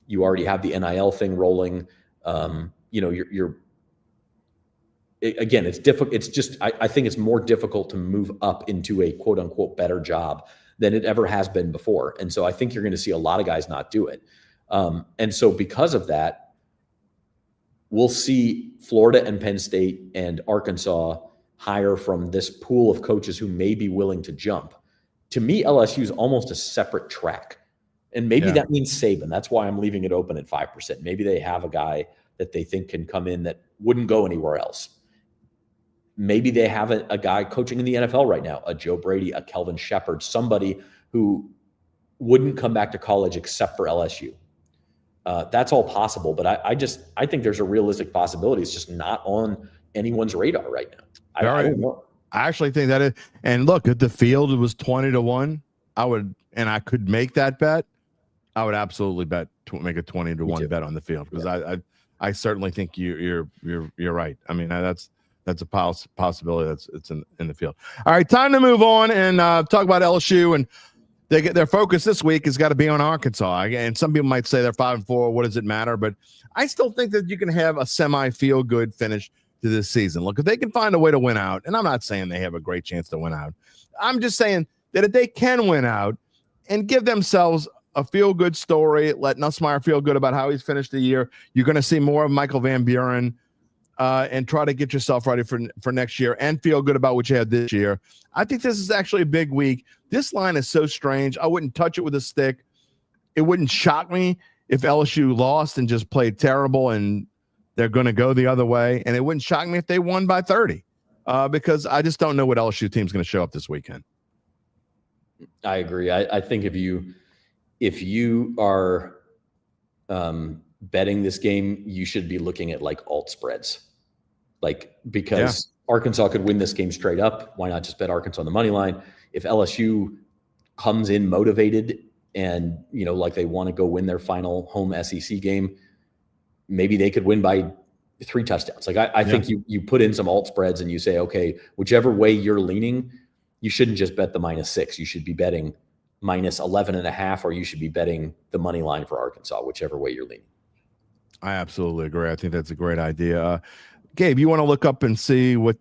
you already have the NIL thing rolling. You know, again, it's difficult. It's just, I think it's more difficult to move up into a quote unquote better job than it ever has been before. And so I think you're going to see a lot of guys not do it. And so because of that, we'll see Florida and Penn State and Arkansas hire from this pool of coaches who may be willing to jump. To me, LSU is almost a separate track. And maybe that means Saban. That's why I'm leaving it open at 5%. Maybe they have a guy that they think can come in that wouldn't go anywhere else. Maybe they have a guy coaching in the NFL right now, a Joe Brady, a Kelvin Shepard, somebody who wouldn't come back to college except for LSU. That's all possible, but I think there's a realistic possibility. It's just not on anyone's radar right now. I don't know. I actually think that and look, if the field was 20-1, I could make that bet. I would absolutely make a 20-1 bet on the field, because I certainly think you're right. I mean, that's that's a possibility it's in the field. All right, time to move on and talk about LSU. And their focus this week has got to be on Arkansas. And some people might say they're 5-4. What does it matter? But I still think that you can have a semi-feel-good finish to this season. Look, if they can find a way to win out, and I'm not saying they have a great chance to win out. I'm just saying that if they can win out and give themselves a feel-good story, let Nussmeier feel good about how he's finished the year, you're going to see more of Michael Van Buren and try to get yourself ready for next year and feel good about what you had this year. I think this is actually a big week. This line is so strange. I wouldn't touch it with a stick. It wouldn't shock me if LSU lost and just played terrible and they're going to go the other way. And it wouldn't shock me if they won by 30 because I just don't know what LSU team's going to show up this weekend. I agree. I think if you are betting this game, you should be looking at like alt spreads, because Arkansas could win this game straight up. Why not just bet Arkansas on the money line? If LSU comes in motivated and, like they want to go win their final home SEC game, maybe they could win by 3 touchdowns. I think you put in some alt spreads and you say, okay, whichever way you're leaning, you shouldn't just bet the -6. You should be betting minus 11.5, or you should be betting the money line for Arkansas, whichever way you're leaning. I absolutely agree. I think that's a great idea. Gabe, you want to look up and see what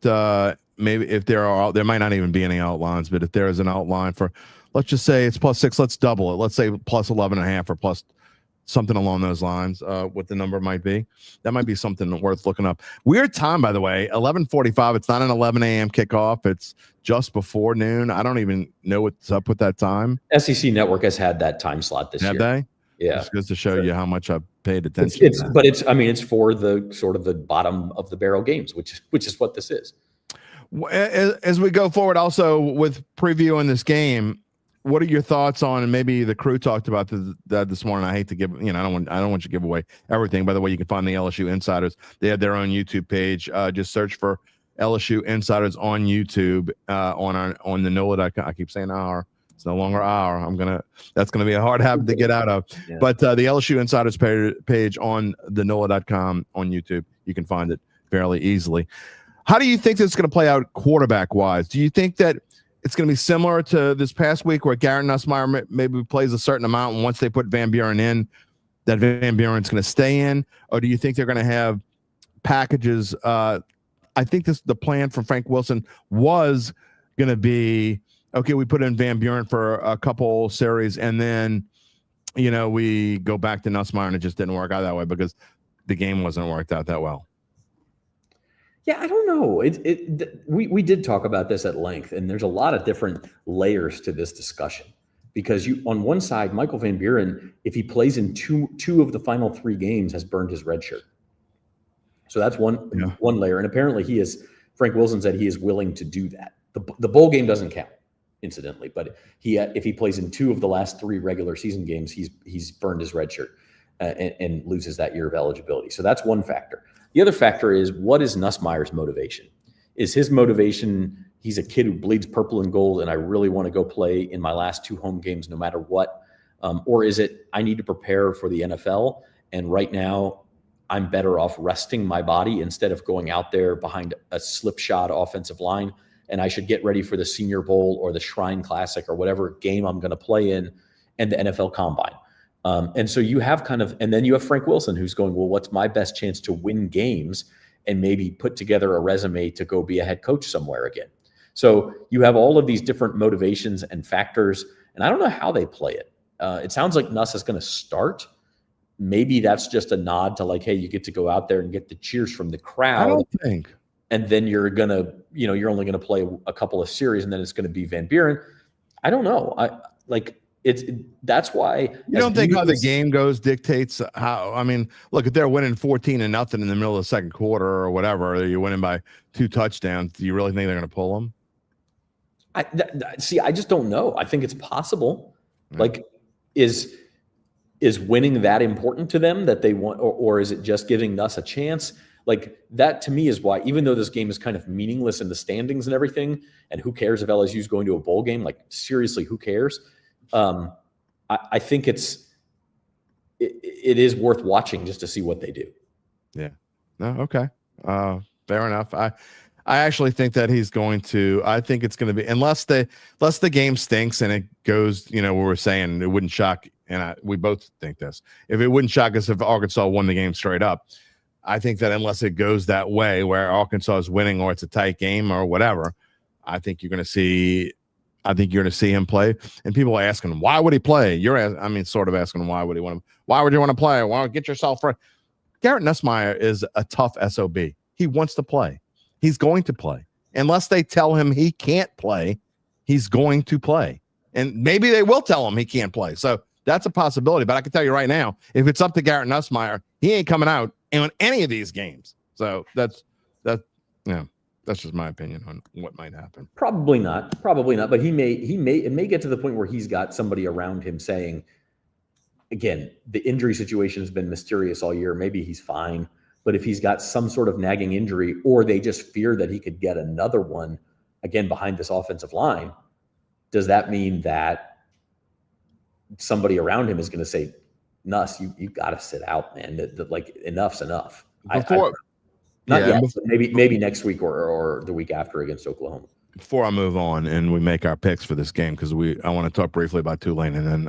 maybe if there might not even be any outlines, but if there is an outline for, let's just say it's +6, let's double it. Let's say plus 11.5 or plus something along those lines, what the number might be. That might be something worth looking up. Weird time, by the way, 11:45. It's not an 11 a.m. kickoff. It's just before noon. I don't even know what's up with that time. SEC Network has had that time slot this year. Have they? Yeah. It's just to show you how much I've paid attention. It's for the sort of the bottom of the barrel games, which is what this is. As we go forward, also with previewing this game, what are your thoughts on, and maybe the crew talked about that this morning. I hate to give, I don't want you to give away everything. By the way, you can find the LSU Insiders. They have their own YouTube page. Just search for LSU Insiders on YouTube, on the NOLA.com. I keep saying our. It's no longer our. That's gonna be a hard habit to get out of. Yeah. But the LSU Insiders page on the NOLA.com on YouTube, you can find it fairly easily. How do you think this is going to play out quarterback wise? Do you think that it's going to be similar to this past week where Garrett Nussmeier maybe plays a certain amount, and once they put Van Buren in, that Van Buren's going to stay in? Or do you think they're going to have packages? I think the plan from Frank Wilson was going to be, okay, we put in Van Buren for a couple series, and then, we go back to Nussmeier, and it just didn't work out that way because the game wasn't worked out that well. Yeah, I don't know. We did talk about this at length, and there's a lot of different layers to this discussion because on one side, Michael Van Buren, if he plays in two of the final 3 games, has burned his red shirt. So that's one layer, and apparently Frank Wilson said he is willing to do that. The bowl game doesn't count, incidentally, but if he plays in 2 of the last 3 regular season games, he's burned his red shirt and loses that year of eligibility. So that's one factor. The other factor is, what is Nussmeier's motivation? Is his motivation, he's a kid who bleeds purple and gold, and I really want to go play in my last 2 home games no matter what? Or is it, I need to prepare for the NFL, and right now I'm better off resting my body instead of going out there behind a slipshod offensive line, and I should get ready for the Senior Bowl or the Shrine Classic or whatever game I'm going to play in, and the NFL Combine. And so you have and then you have Frank Wilson who's going, well, what's my best chance to win games and maybe put together a resume to go be a head coach somewhere again? So you have all of these different motivations and factors, and I don't know how they play it. It sounds like Nuss is going to start. Maybe that's just a nod to like, hey, you get to go out there and get the cheers from the crowd. I don't think. And then you're going to, you're only going to play a couple of series, and then it's going to be Van Buren. I don't know. That's why you don't think how the game goes dictates how. I mean, look, if they're winning 14-0 in the middle of the second quarter or whatever, or you're winning by 2 touchdowns, do you really think they're going to pull them? I just don't know. I think it's possible. Yeah. Like, is winning that important to them that they want, or is it just giving Nuss a chance? Like, that to me is why, even though this game is kind of meaningless in the standings and everything, and who cares if LSU is going to a bowl game? Like, seriously, who cares? I think it is worth watching just to see what they do. Yeah. No. Okay. Fair enough. I actually think that he's going to. I think it's going to be unless the game stinks and it goes. Where we're saying it wouldn't shock, and we both think this. If it wouldn't shock us if Arkansas won the game straight up, I think that unless it goes that way, where Arkansas is winning or it's a tight game or whatever, I think you're going to see. I think you're going to see him play. And people are asking, why would he play? Sort of asking why would he want to? Why would you want to play? Why get yourself right? Garrett Nussmeier is a tough SOB. He wants to play. He's going to play. Unless they tell him he can't play, he's going to play. And maybe they will tell him he can't play. So that's a possibility. But I can tell you right now, if it's up to Garrett Nussmeier, he ain't coming out in any of these games. So that's just my opinion on what might happen. Probably not. But it may get to the point where he's got somebody around him saying, again, the injury situation has been mysterious all year. Maybe he's fine. But if he's got some sort of nagging injury, or they just fear that he could get another one again behind this offensive line, does that mean that somebody around him is going to say, Nuss, you got to sit out, man. Like enough's enough. Maybe next week or the week after against Oklahoma. Before I move on and we make our picks for this game, because I want to talk briefly about Tulane and then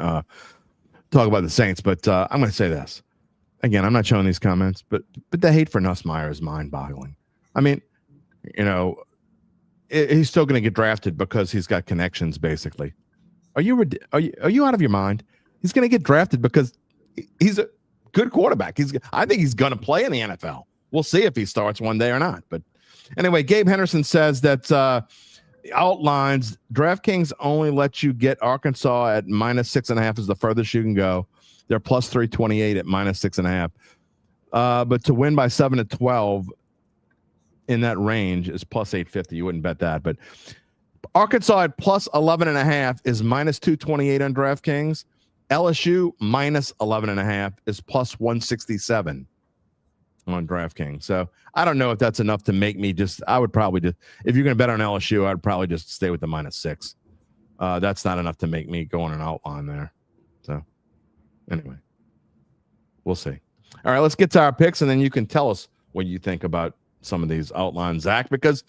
talk about the Saints. But I'm going to say this. Again, I'm not showing these comments, but the hate for Nussmeier is mind-boggling. I mean, he's still going to get drafted because he's got connections, basically. Are you out of your mind? He's going to get drafted because he's a good quarterback. I think he's going to play in the NFL. We'll see if he starts one day or not. But anyway, Gabe Henderson says that outlines DraftKings only lets you get Arkansas at -6.5 is the furthest you can go. They're plus 328 at -6.5. But to win by 7 to 12 in that range is plus 850. You wouldn't bet that. But Arkansas at plus 11.5 is -228 on DraftKings. LSU -11.5 is plus 167 on DraftKings. So I don't know if that's enough to make me I would probably just, if you're going to bet on LSU, I'd probably just stay with the -6. That's not enough to make me go on an outline there. So anyway, we'll see. All right, let's get to our picks, and then you can tell us what you think about some of these outlines, Zach, because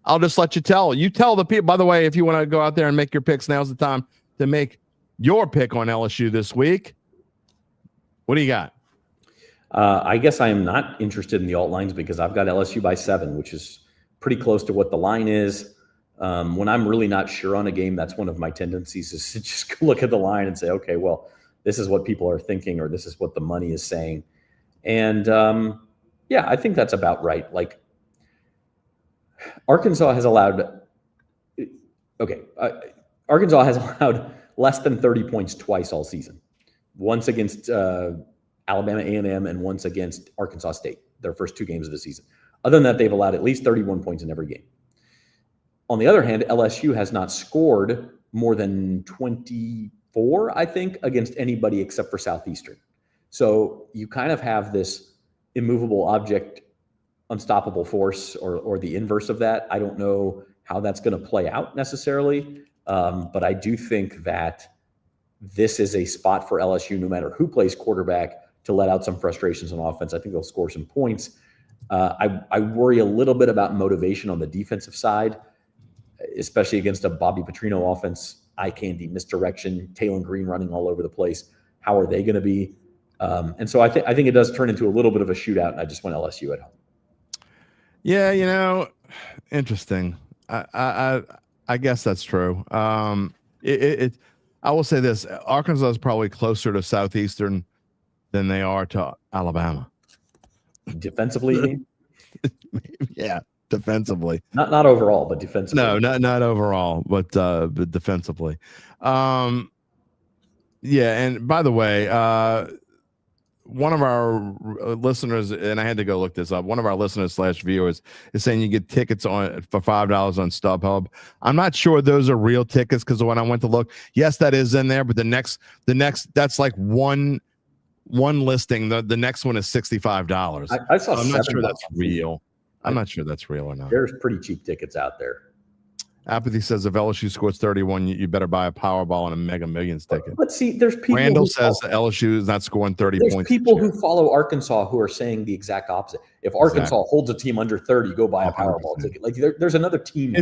I'll just let you tell the people. By the way, if you want to go out there and make your picks, now's the time to make your pick on LSU this week. What do you got? I guess I am not interested in the alt lines because I've got LSU by 7, which is pretty close to what the line is. When I'm really not sure on a game, that's one of my tendencies is to just look at the line and say, okay, well, this is what people are thinking, or this is what the money is saying. And I think that's about right. Like Arkansas has allowed less than 30 points twice all season. Once against Alabama A&M and once against Arkansas State, their first 2 games of the season. Other than that, they've allowed at least 31 points in every game. On the other hand, LSU has not scored more than 24, I think, against anybody except for Southeastern. So you kind of have this immovable object, unstoppable force, or the inverse of that. I don't know how that's going to play out necessarily, but I do think that this is a spot for LSU, no matter who plays quarterback, to let out some frustrations on offense. I think they'll score some points. I worry a little bit about motivation on the defensive side, especially against a Bobby Petrino offense, eye candy, misdirection, Taylor Green running all over the place. How are they going to be? And so I think it does turn into a little bit of a shootout, and I just want LSU at home. Yeah, interesting. I guess that's true. I will say this: Arkansas is probably closer to Southeastern than they are to Alabama. Defensively, you mean? Yeah, defensively. Not overall, but defensively. No, not overall, but defensively. Yeah, and by the way, one of our listeners, and I had to go look this up, one of our listeners / viewers is saying you get tickets for $5 on StubHub. I'm not sure those are real tickets because when I went to look, yes, that is in there, but the next that's like one listing. The next one is $65. I saw. I'm not sure that's real. I'm not sure that's real or not. There's pretty cheap tickets out there. Apathy says if LSU scores 31, you better buy a Powerball and a Mega Millions ticket. But see, there's people. Randall says that LSU is not scoring 30 there's points. There's people who follow Arkansas who are saying the exact opposite. If Arkansas holds a team under 30, go buy a Powerball ticket. Like there's another team.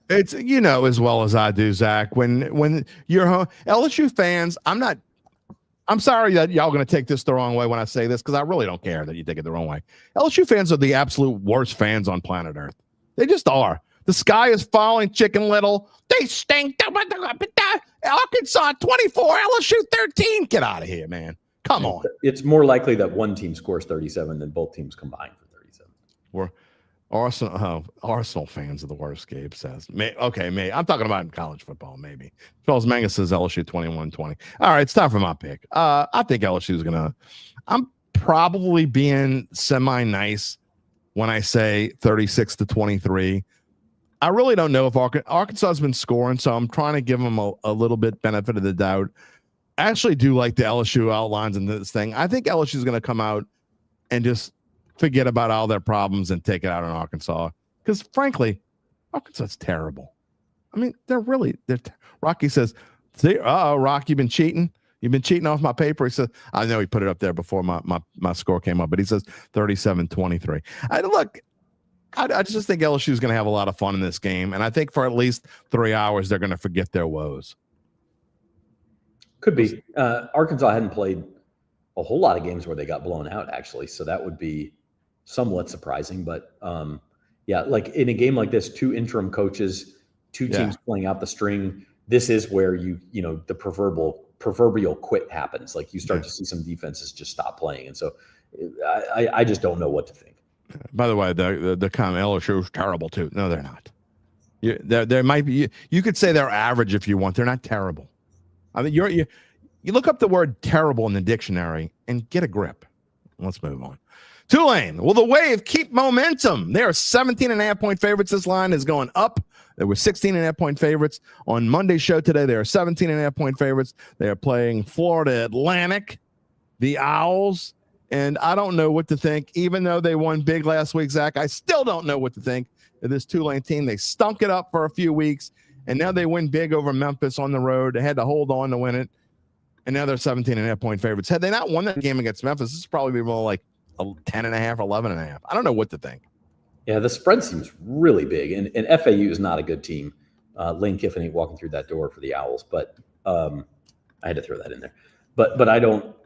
It's you know as well as I do, Zach. When you're home, LSU fans, I'm sorry that y'all going to take this the wrong way when I say this, because I really don't care that you take it the wrong way. LSU fans are the absolute worst fans on planet Earth. They just are. The sky is falling, Chicken Little. They stink. Arkansas 24, LSU 13. Get out of here, man. Come on. It's more likely that one team scores 37 than both teams combined for 37. We're Arsenal fans are the worst, Gabe says. Maybe. I'm talking about in college football, maybe. Charles Manga says LSU 21-20. All right, it's time for my pick. I think LSU is going to – I'm probably being semi-nice when I say 36-23. I really don't know if Arkansas has been scoring, so I'm trying to give them a little bit benefit of the doubt. I actually do like the LSU outlines in this thing. I think LSU is going to come out and just forget about all their problems and take it out on Arkansas. Because, frankly, Arkansas is terrible. I mean, Rocky says, Rock, you've been cheating? You've been cheating off my paper? He says, I know he put it up there before my score came up, but he says 37-23. I just think LSU is going to have a lot of fun in this game, and I think for at least 3 hours they're going to forget their woes. Could be. Arkansas hadn't played a whole lot of games where they got blown out, actually, so that would be somewhat surprising. But, like in a game like this, 2 interim coaches, 2 teams playing out the string, this is where the proverbial quit happens. Like you start to see some defenses just stop playing, and so I just don't know what to think. By the way, the comment LSU is terrible too. No, they're not. There might be. You could say they're average if you want. They're not terrible. I mean, you look up the word terrible in the dictionary and get a grip. Let's move on. Tulane. Will the Wave keep momentum? They are 17.5-point favorites. This line is going up. There were 16.5-point favorites on Monday's show today. They are 17.5-point favorites. They are playing Florida Atlantic, the Owls. And I don't know what to think. Even though they won big last week, Zach, I still don't know what to think of this Tulane team. They stunk it up for a few weeks, and now they win big over Memphis on the road. They had to hold on to win it, and now they're 17.5-point favorites. Had they not won that game against Memphis, this is probably more like 10.5, 11.5. I don't know what to think. Yeah, the spread seems really big, and FAU is not a good team. Lane Kiffin ain't walking through that door for the Owls, but I had to throw that in there. But I don't –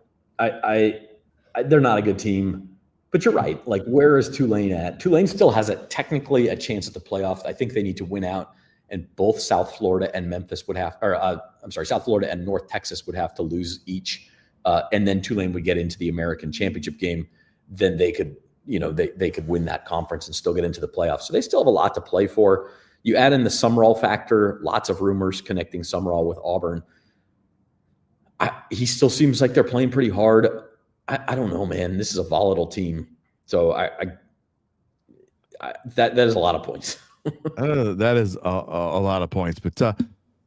they're not a good team, but you're right. Like, where is Tulane at? Tulane still has technically a chance at the playoffs. I think they need to win out, and both South Florida and Memphis would have, South Florida and North Texas would have to lose each, and then Tulane would get into the American Championship game. Then they could, they could win that conference and still get into the playoffs. So they still have a lot to play for. You add in the Summerall factor, lots of rumors connecting Summerall with Auburn. He still seems like they're playing pretty hard. I don't know, man. This is a volatile team. So that is a lot of points. That is a lot of points. But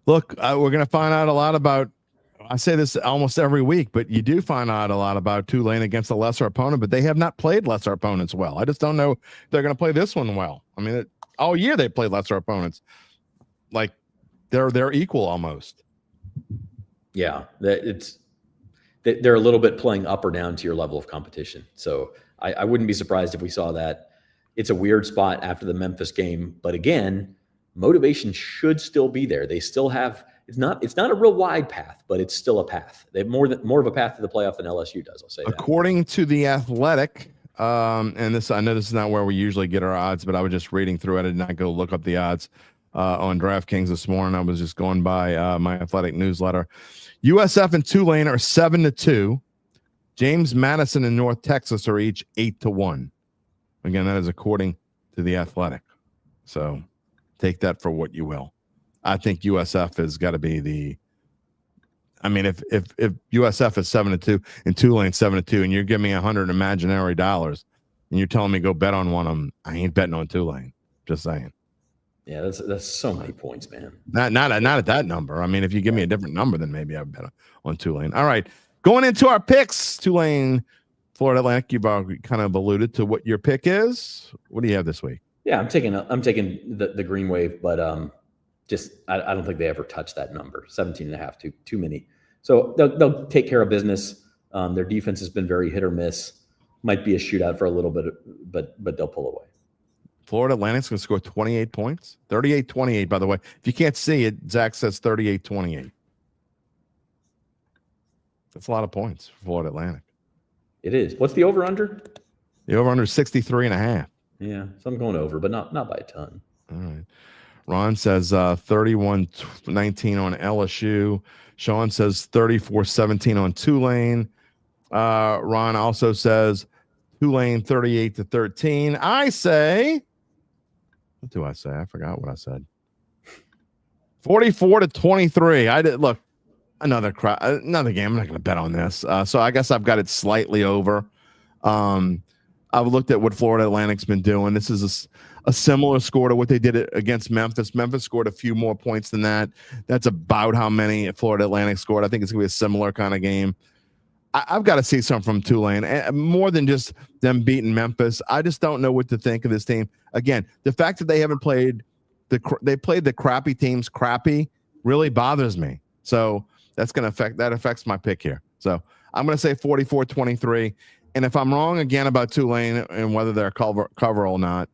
look, we're going to find out a lot about, I say this almost every week, but you do find out a lot about Tulane against a lesser opponent, but they have not played lesser opponents well. I just don't know if they're going to play this one well. I mean, all year they played lesser opponents. Like they're equal almost. Yeah, they're a little bit playing up or down to your level of competition. So I wouldn't be surprised if we saw that. It's a weird spot after the Memphis game, but again, motivation should still be there. They still have, it's not a real wide path, but it's still a path. They have more of a path to the playoff than LSU does. I'll say that. According to The Athletic, and this, I know this is not where we usually get our odds, but I was just reading through it. I did not go look up the odds on DraftKings this morning. I was just going by my Athletic newsletter. USF and Tulane are 7-2. James Madison and North Texas are each 8-1. Again, that is according to The Athletic. So take that for what you will. I think USF has got to be if USF is 7-2 and Tulane 7-2, and you're giving me 100 imaginary dollars, and you're telling me go bet on one of them, I ain't betting on Tulane. Just saying. Yeah, that's so many points, man. Not at that number. I mean, if you give me a different number, then maybe I'd bet on Tulane. All right, going into our picks, Tulane, Florida Atlantic. You've already kind of alluded to what your pick is. What do you have this week? Yeah, I'm taking the Green Wave, but I don't think they ever touch that number. 17.5, too many. So they'll take care of business. Their defense has been very hit or miss. Might be a shootout for a little bit, but they'll pull away. Florida Atlantic's going to score 28 points. 38-28, by the way. If you can't see it, Zach says 38-28. That's a lot of points for Florida Atlantic. It is. What's the over-under? The over-under is 63.5. Yeah, so I'm going over, but not by a ton. All right. Ron says 31-19 on LSU. Sean says 34-17 on Tulane. Ron also says Tulane 38-13. I say, what do I say? I forgot what I said. 44-23. I did look another game. I'm not going to bet on this. So I guess I've got it slightly over. I've looked at what Florida Atlantic's been doing. This is a similar score to what they did against Memphis. Memphis scored a few more points than that. That's about how many Florida Atlantic scored. I think it's going to be a similar kind of game. I've got to see something from Tulane, and more than just them beating Memphis. I just don't know what to think of this team. Again, the fact that they haven't played they played the crappy teams crappy really bothers me. So that affects my pick here. So I'm going to say 44-23. And if I'm wrong again about Tulane and whether they're cover or not,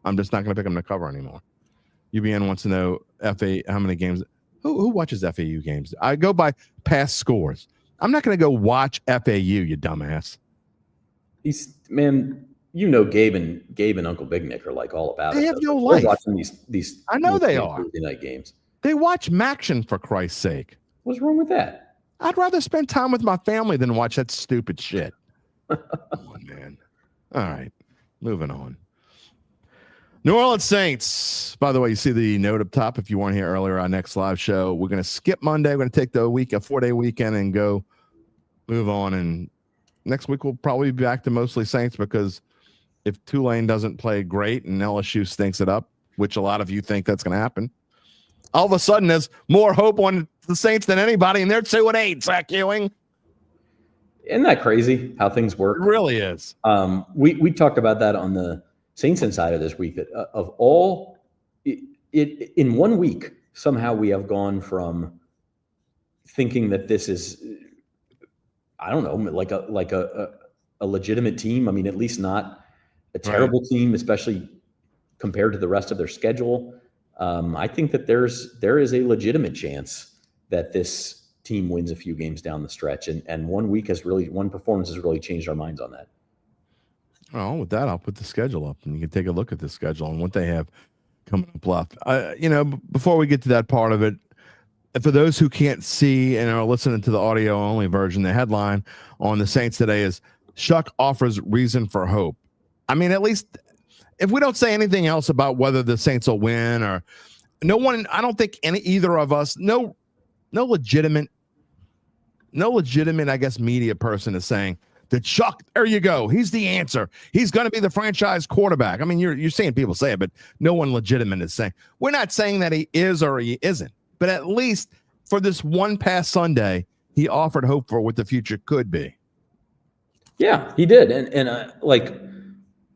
I'm just not going to pick them to cover anymore. UBN wants to know how many games. Who watches FAU games? I go by past scores. I'm not going to go watch FAU, you dumbass. Man, Gabe and Uncle Big Nick are like all about it. They have no life. They're watching these. I know they are. Thursday night games. They watch Maction, for Christ's sake. What's wrong with that? I'd rather spend time with my family than watch that stupid shit. Come on, man. All right, moving on. New Orleans Saints. By the way, you see the note up top. If you weren't here earlier, our next live show, we're going to skip Monday. We're going to take a 4-day weekend, and go move on. And next week we'll probably be back to mostly Saints, because if Tulane doesn't play great and LSU stinks it up, which a lot of you think that's going to happen, all of a sudden there's more hope on the Saints than anybody, and they're 2-8. Zach Ewing. Isn't that crazy how things work? It really is. We talked about that on the Saints Insider this week, that of all it in 1 week, somehow we have gone from thinking that this is, I don't know, like a legitimate team. I mean, at least not a terrible team, especially compared to the rest of their schedule. I think that there is a legitimate chance that this team wins a few games down the stretch, and 1 week one performance has really changed our minds on that. Oh, with that, I'll put the schedule up, and you can take a look at the schedule and what they have coming up left. Before we get to that part of it, for those who can't see and are listening to the audio only version, the headline on the Saints today is Shuck offers reason for hope. I mean, at least if we don't say anything else about whether the Saints will win, or no one, I don't think either of us, no legitimate, I guess, media person is saying that Chuck, there you go, he's the answer. He's going to be the franchise quarterback. I mean, you're seeing people say it, but no one legitimate is saying. We're not saying that he is or he isn't, but at least for this one past Sunday, he offered hope for what the future could be. Yeah, he did, and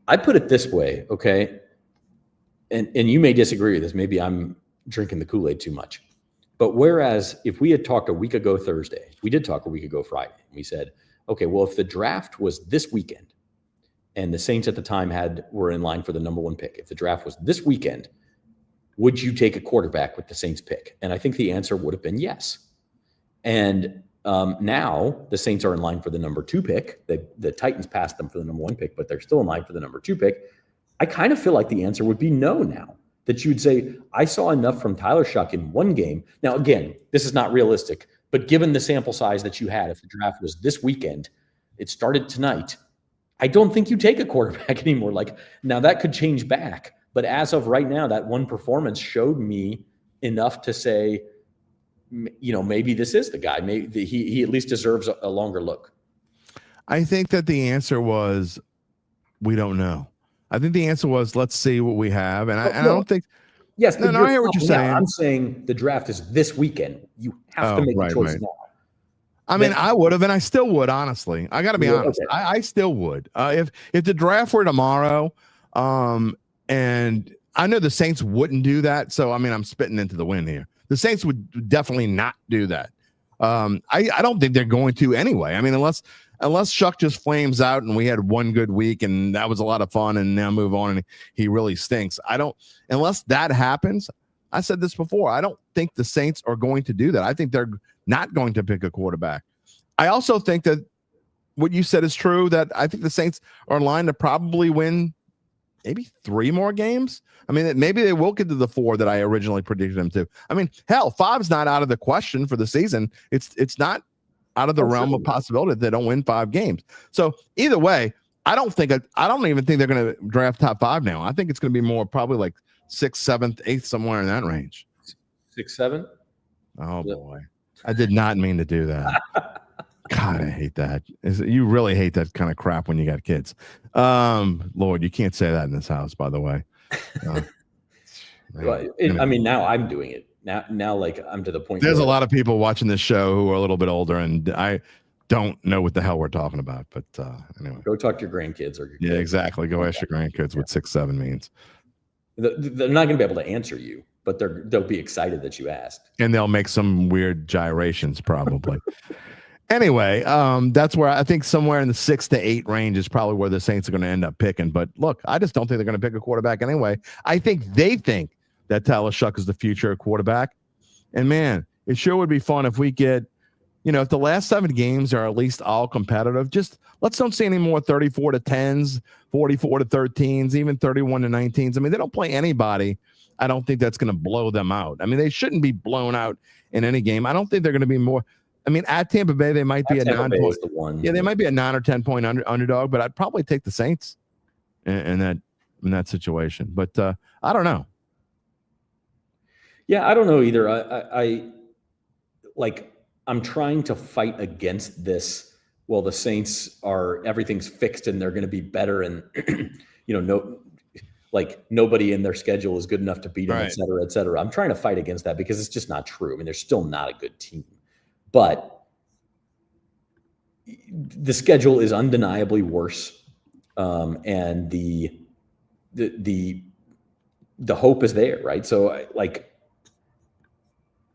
I put it this way, okay, and you may disagree with this. Maybe I'm drinking the Kool-Aid too much. But whereas if we had talked a week ago Thursday, we did talk a week ago Friday, we said, okay, well, if the draft was this weekend and the Saints at the time were in line for the number 1 pick, if the draft was this weekend, would you take a quarterback with the Saints pick? And I think the answer would have been yes. And now the Saints are in line for the number 2 pick. The Titans passed them for the number 1 pick, but they're still in line for the number 2 pick. I kind of feel like the answer would be no now. That you would say, I saw enough from Tyler Shuck in one game. Now, again, this is not realistic, but given the sample size that you had, if the draft was this weekend, it started tonight, I don't think you take a quarterback anymore. Now that could change back, but as of right now, that one performance showed me enough to say, maybe this is the guy. Maybe he at least deserves a longer look. I think that the answer was, we don't know. I think the answer was, let's see what we have. And I don't think. Yes. No, I hear what you're saying. I'm saying the draft is this weekend. You have to make a choice now. I mean, I would have, and I still would, honestly. I got to be honest. Okay. I still would. If the draft were tomorrow, and I know the Saints wouldn't do that. So, I mean, I'm spitting into the wind here. The Saints would definitely not do that. I don't think they're going to anyway. I mean, unless Shuck just flames out and we had one good week and that was a lot of fun and now move on and he really stinks. Unless that happens, I said this before, I don't think the Saints are going to do that. I think they're not going to pick a quarterback. I also think that what you said is true, that I think the Saints are in line to probably win maybe 3 more games. I mean, maybe they will get to the 4 that I originally predicted them to. I mean, hell, 5's not out of the question for the season. It's not out of the realm of possibility that they don't win 5 games. So either way, I don't even think they're going to draft top 5 now. I think it's going to be more probably like 6th, 7th, 8th, somewhere in that range. 6, 7. Oh boy, I did not mean to do that. God, I hate that. You really hate that kind of crap when you got kids. Lord, you can't say that in this house, by the way. I mean, now I'm doing it. Now, like I'm to the point. There's a lot of people watching this show who are a little bit older, and I don't know what the hell we're talking about. But anyway, go talk to your grandkids or your kids. Yeah, exactly. Go ask your grandkids what 6, 7 means. They're not going to be able to answer you, but they'll be excited that you asked, and they'll make some weird gyrations probably. Anyway, that's where I think somewhere in the 6 to 8 range is probably where the Saints are going to end up picking. But look, I just don't think they're going to pick a quarterback anyway. I think they think that Tyler Shuck is the future quarterback. And man, it sure would be fun if we get, if the last 7 games are at least all competitive, just let's don't see any more 34 to 10s, 44 to 13s, even 31 to 19s. I mean, they don't play anybody. I don't think that's going to blow them out. I mean, they shouldn't be blown out in any game. I don't think they're going to be more. I mean, at Tampa Bay, they might be a 9-point. Yeah, they might be a 9 or 10 point underdog, but I'd probably take the Saints in that situation. But I don't know. Yeah, I don't know either. I'm trying to fight against this. Well, the Saints everything's fixed and they're going to be better, and nobody in their schedule is good enough to beat them, et cetera, et cetera. I'm trying to fight against that because it's just not true. I mean, they're still not a good team. But the schedule is undeniably worse, and the hope is there, right? So,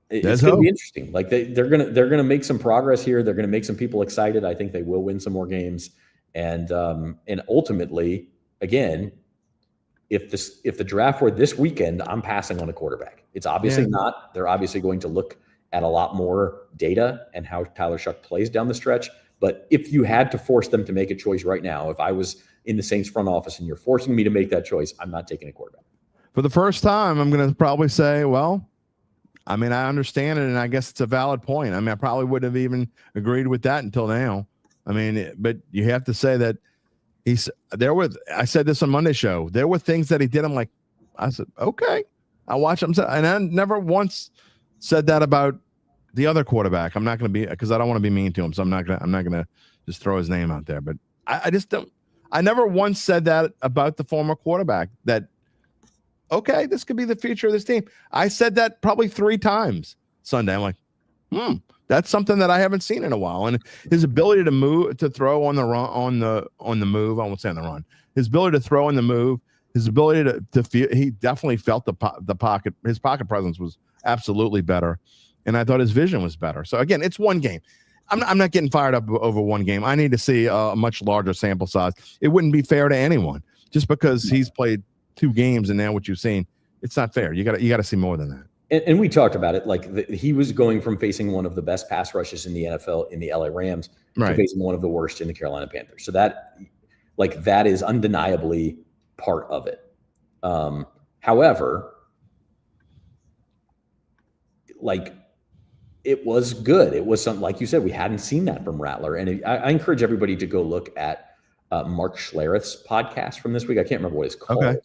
it's going to be interesting. Like they're gonna make some progress here. They're going to make some people excited. I think they will win some more games, and ultimately, again, if the draft were this weekend, I'm passing on a quarterback. It's obviously not. They're obviously going to look at a lot more data and how Tyler Shuck plays down the stretch. But if you had to force them to make a choice right now, if I was in the Saints front office and you're forcing me to make that choice, I'm not taking a quarterback. For the first time, I'm going to probably say, well, I mean, I understand it, and I guess it's a valid point. I mean, I probably wouldn't have even agreed with that until now. I mean, but you have to say that I said this on Monday's show. There were things that he did. I said, okay. I watched him, and I never once said that about the other quarterback. I'm not going to be, because I don't want to be mean to him, so I'm not going to just throw his name out there. But I just don't. I never once said that about the former quarterback. That okay, this could be the future of this team. I said that probably 3 times Sunday. I'm like, that's something that I haven't seen in a while. And his ability to throw on the run, on the move. I won't say on the run. His ability to throw on the move. His ability to feel. He definitely felt the pocket. His pocket presence was absolutely better, and I thought his vision was better. So again, it's one game. I'm not getting fired up over one game. I need to see a much larger sample size. It wouldn't be fair to anyone just because he's played 2 games and now what you've seen. It's not fair. You got to see more than that. And we talked about it. He was going from facing one of the best pass rushes in the NFL in the LA Rams to facing one of the worst in the Carolina Panthers. So that is undeniably part of it. However, it was good. It was something, like you said, we hadn't seen that from Rattler. And I encourage everybody to go look at Mark Schlereth's podcast from this week. I can't remember what it's called,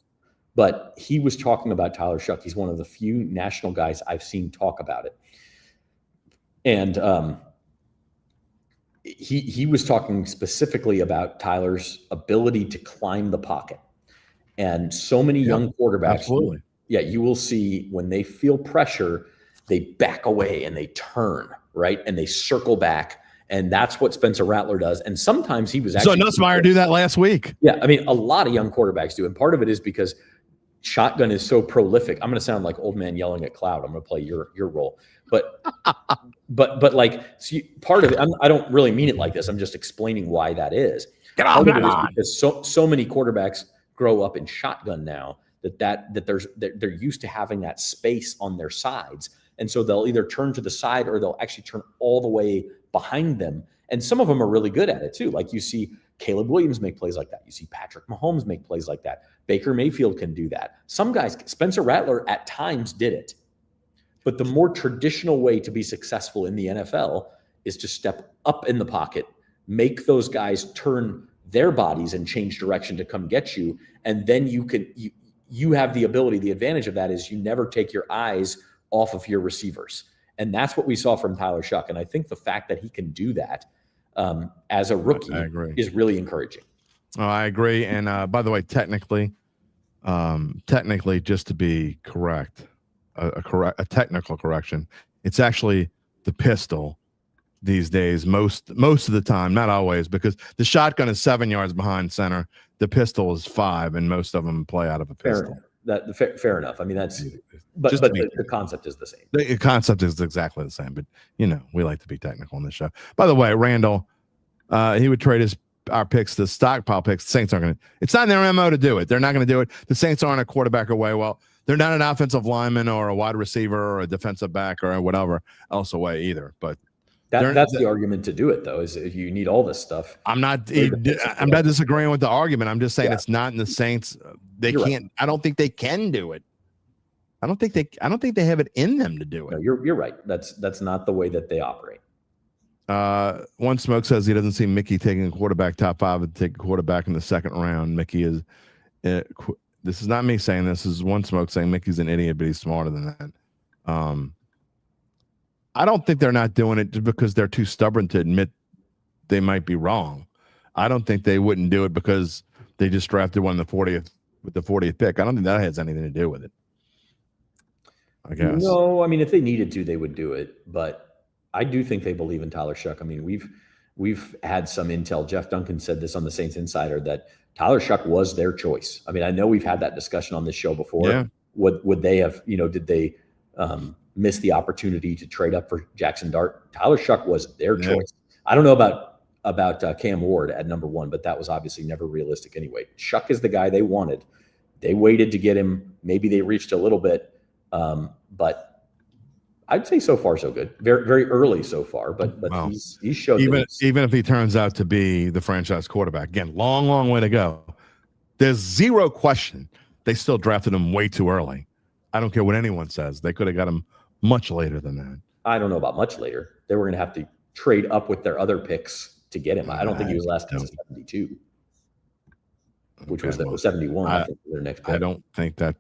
but he was talking about Tyler Shuck. He's one of the few national guys I've seen talk about it. And he was talking specifically about Tyler's ability to climb the pocket. And so many young quarterbacks, absolutely. Yeah, you will see when they feel pressure, they back away and they turn, right? And they circle back. And that's what Spencer Rattler does. And sometimes he was actually. So Nussmeier do that last week. Yeah. I mean, a lot of young quarterbacks do. And part of it is because shotgun is so prolific. I'm going to sound like old man yelling at cloud. I'm going to play your role, but like part of it, I don't really mean it like this. I'm just explaining why that is. Get off that line. Because so many quarterbacks grow up in shotgun now that they're used to having that space on their sides. And so they'll either turn to the side or they'll actually turn all the way behind them. And some of them are really good at it too. Like you see Caleb Williams make plays like that. You see Patrick Mahomes make plays like that. Baker Mayfield can do that. Some guys, Spencer Rattler at times did it. But the more traditional way to be successful in the NFL is to step up in the pocket, make those guys turn their bodies and change direction to come get you. And then you have the ability, the advantage of that is you never take your eyes off of your receivers. And that's what we saw from Tyler Shuck. And I think the fact that he can do that as a rookie is really encouraging. Oh, I agree. And by the way, technically, just to be correct, a technical correction, it's actually the pistol these days, most of the time, not always, because the shotgun is 7 yards behind center. The pistol is 5, and most of them play out of a pistol. Fair enough. I mean, but the concept is the same. The concept is exactly the same, but we like to be technical on this show. By the way, Randall, he would trade our picks, the stockpile picks. The Saints aren't going to. It's not in their MO to do it. They're not going to do it. The Saints aren't a quarterback away. Well, they're not an offensive lineman or a wide receiver or a defensive back or whatever else away either. But that's the argument to do it, though, is if you need all this stuff. I'm not disagreeing with the argument. I'm just saying it's not in the Saints. They can't. Right. I don't think they can do it. I don't think they have it in them to do it. No, you're right. That's not the way that they operate. One Smoke says he doesn't see Mickey taking a quarterback top 5 and take a quarterback in the second round. Mickey is. This is not me saying this. This is One Smoke saying Mickey's an idiot, but he's smarter than that. I don't think they're not doing it just because they're too stubborn to admit they might be wrong. I don't think they wouldn't do it because they just drafted one with the 40th pick. I don't think that has anything to do with it. I guess. No, I mean, if they needed to, they would do it. But I do think they believe in Tyler Shuck. I mean, we've had some intel. Jeff Duncan said this on the Saints Insider that Tyler Shuck was their choice. I mean, I know we've had that discussion on this show before. Yeah. Would they have, did they miss the opportunity to trade up for Jackson Dart? Tyler Shuck was their choice. I don't know about Cam Ward at number 1, but that was obviously never realistic anyway. Shuck is the guy they wanted. They waited to get him. Maybe they reached a little bit, but I'd say so far so good. Very, very early so far, but wow. he's showed even if he turns out to be the franchise quarterback again, long way to go. There's zero question they still drafted him way too early. I don't care what anyone says. They could have got him much later than that. I don't know about much later. They were going to have to trade up with their other picks to get him. I don't think he was last to 72, which was 71. I think their next pick. I don't think that's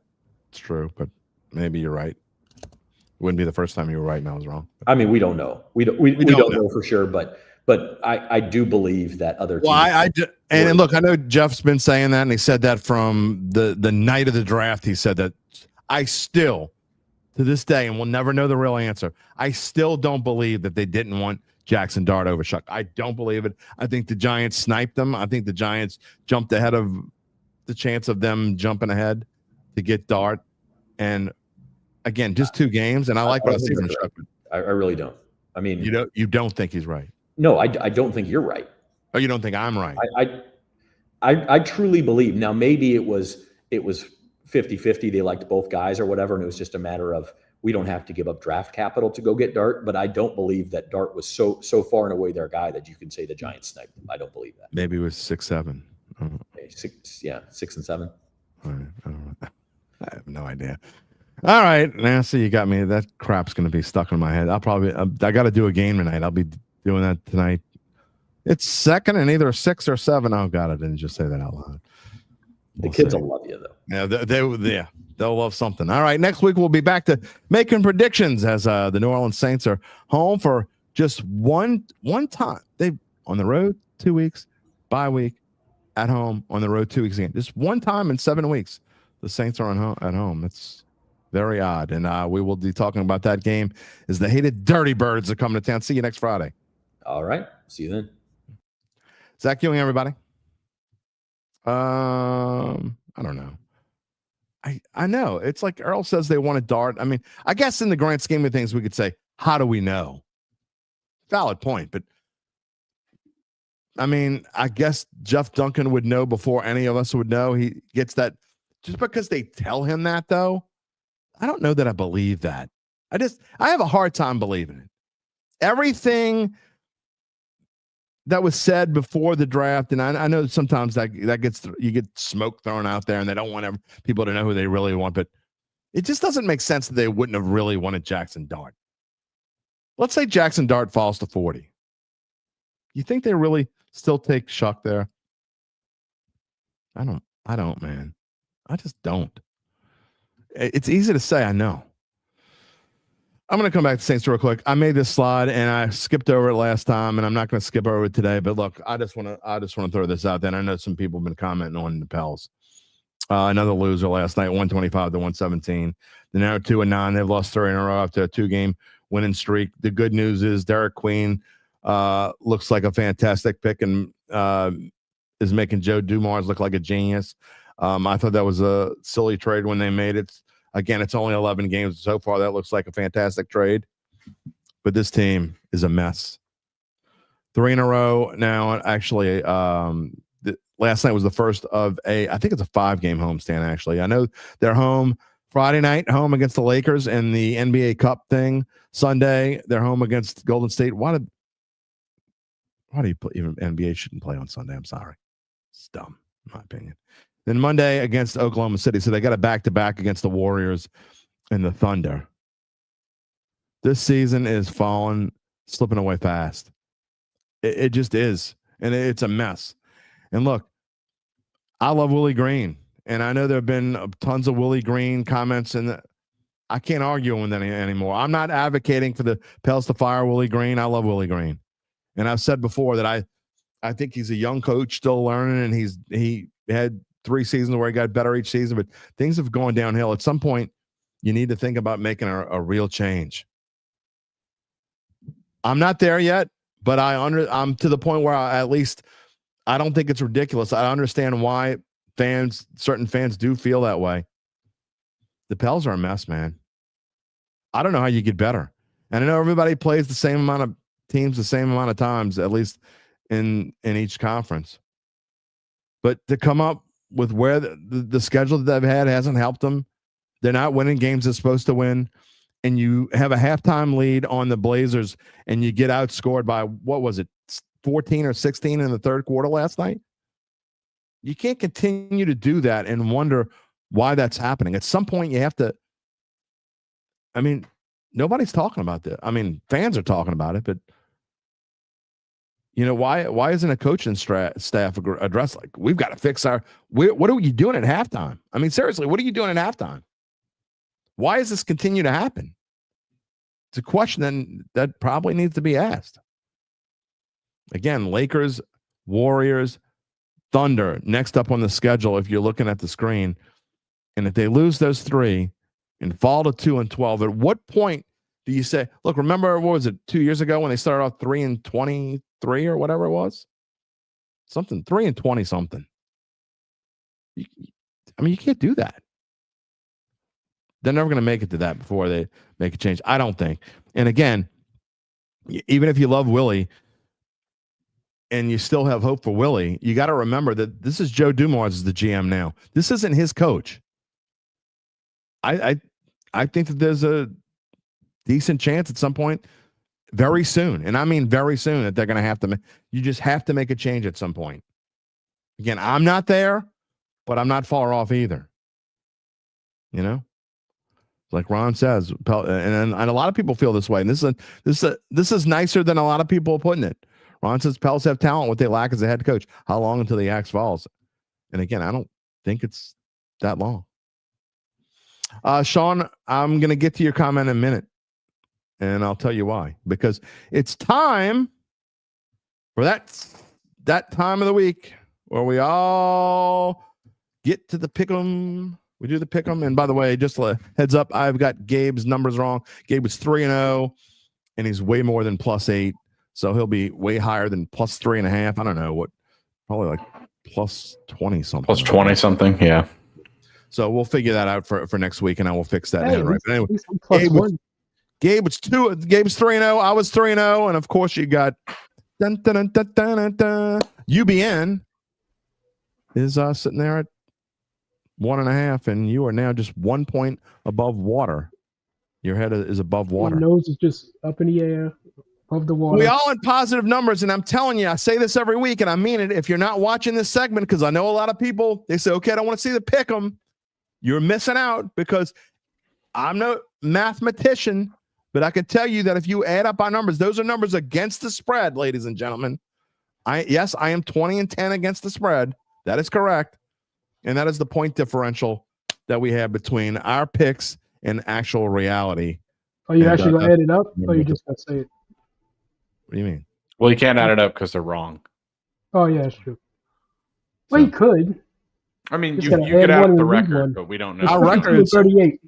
true, but maybe you're right. It wouldn't be the first time you were right and I was wrong. I mean, we don't know. We don't know for sure, but I do believe that other teams. Well, and look, I know Jeff's been saying that, and he said that from the night of the draft. He said that. I still, to this day, and we'll never know the real answer, I still don't believe that they didn't want Jackson Dart over Shuck. I don't believe it. I think the Giants sniped them. I think the Giants jumped ahead of the chance of them jumping ahead to get Dart. And again, just 2 games, and I like what I see from Shuck. I really don't. I mean, you don't think he's right? No, I don't think you're right. Oh, you don't think I'm right? I truly believe. Now, maybe it was 50-50. They liked both guys or whatever, and it was just a matter of we don't have to give up draft capital to go get Dart. But I don't believe that Dart was so far and away their guy that you can say the Giants sniped him. I don't believe that. Maybe it was 6-7. 6 and 7. All right. I have no idea. All right, Nancy, you got me. That crap's going to be stuck in my head. I got to do a game tonight. I'll be doing that tonight. It's second and either 6 or 7. Oh God, I didn't just say that out loud. The kids will love you, though. Yeah, they'll love something. All right, next week we'll be back to making predictions as the New Orleans Saints are home for just one time. They on the road 2 weeks, bye week, at home on the road 2 weeks again. Just one time in 7 weeks, the Saints are at home. That's very odd, and we will be talking about that game as the hated Dirty Birds are coming to town. See you next Friday. All right, see you then. Zach Ewing, everybody. I don't know. I know. It's like Earl says they want a dart. I mean, I guess in the grand scheme of things, we could say, how do we know? Valid point. But I mean, I guess Jeff Duncan would know before any of us would know. He gets that just because they tell him that, though. I don't know that I believe that. I have a hard time believing it. Everything that was said before the draft, and I know sometimes that you get smoke thrown out there, and they don't want people to know who they really want, but it just doesn't make sense that they wouldn't have really wanted Jackson Dart. Let's say Jackson Dart falls to 40. You think they really still take Shuck there? I don't, man. I just don't. It's easy to say, I know. I'm going to come back to Saints real quick. I made this slide and I skipped over it last time, and I'm not going to skip over it today. But look, I just want to throw this out there. And I know some people have been commenting on the Pels. Another loser last night, 125 to 117. They're now 2-9. They've lost 3 in a row after a 2-game winning streak. The good news is Derek Queen looks like a fantastic pick and is making Joe Dumars look like a genius. I thought that was a silly trade when they made it. Again, it's only 11 games so far. That looks like a fantastic trade. But this team is a mess. 3 in a row now. Actually, last night was the first of I think it's a 5-game homestand, actually. I know they're home Friday night, home against the Lakers in the NBA Cup thing. Sunday, they're home against Golden State. Why do you play? Even NBA shouldn't play on Sunday. I'm sorry. It's dumb, in my opinion. Then Monday against Oklahoma City. So they got a back-to-back against the Warriors and the Thunder. This season is slipping away fast. It just is. And it's a mess. And look, I love Willie Green. And I know there have been tons of Willie Green comments, and I can't argue with any anymore. I'm not advocating for the Pels to fire Willie Green. I love Willie Green. And I've said before that I think he's a young coach still learning, and he had 3 seasons where he got better each season, but things have gone downhill. At some point, you need to think about making a real change. I'm not there yet, but I'm to the point where I don't think it's ridiculous. I understand why certain fans do feel that way. The Pels are a mess, man. I don't know how you get better. And I know everybody plays the same amount of teams the same amount of times, at least in each conference. But to come up with where the schedule that they've had hasn't helped them. They're not winning games they're supposed to win. And you have a halftime lead on the Blazers and you get outscored by, what was it, 14 or 16 in the third quarter last night? You can't continue to do that and wonder why that's happening. At some point you have to, nobody's talking about that. Fans are talking about it, but why isn't a coaching staff addressed? Like, we've got to fix what are you doing at halftime? Seriously, what are you doing at halftime? Why does this continue to happen? It's a question that probably needs to be asked. Again, Lakers, Warriors, Thunder, next up on the schedule, if you're looking at the screen. And if they lose those 3 and fall to 2-12, at what point do you say, look, remember, what was it, 2 years ago when they started off 3-23 or whatever it was? 3-20 something. You can't do that. They're never going to make it to that before they make a change, I don't think. And again, even if you love Willie and you still have hope for Willie, you got to remember that this is Joe Dumars is the GM now. This isn't his coach. I think that there's a decent chance at some point very soon, and I mean very soon, that they're going to have to you just have to make a change at some point. Again, I'm not there, but I'm not far off either. Like Ron says, and a lot of people feel this way, and this is nicer than a lot of people are putting it. Ron says Pels have talent. What they lack is a head coach. How long until the axe falls? And again, I don't think it's that long. Sean, I'm going to get to your comment in a minute, and I'll tell you why. Because it's time for that time of the week where we all get to the pick'em. We do the pick'em. And by the way, just a heads up, I've got Gabe's numbers wrong. Gabe was 3-0, and he's way more than +8. So he'll be way higher than +3.5. I don't know what, probably like +20 something. +20 something, yeah. So we'll figure that out for next week, and I will fix that. Hey, Right. But anyway, +1. Gabe's 3-0. I was 3-0, and of course you got UBN is sitting there at 1.5, and you are now just 1 point above water. Your head is above water. My nose is just up in the air, above the water. We all in positive numbers, and I'm telling you, I say this every week, and I mean it. If you're not watching this segment, because I know a lot of people, they say, okay, I don't want to see the pick 'em. You're missing out, because I'm no mathematician, but I can tell you that if you add up our numbers, those are numbers against the spread, ladies and gentlemen. I am 20-10 against the spread. That is correct. And that is the point differential that we have between our picks and actual reality. Are you actually going to add it up, or you just going to say it? What do you mean? Well, you can't add it up because they're wrong. Oh, yeah, that's true. Well, you could. I mean, Just you gotta could add add one up the and leave record, one. but we don't know. Our record is 38.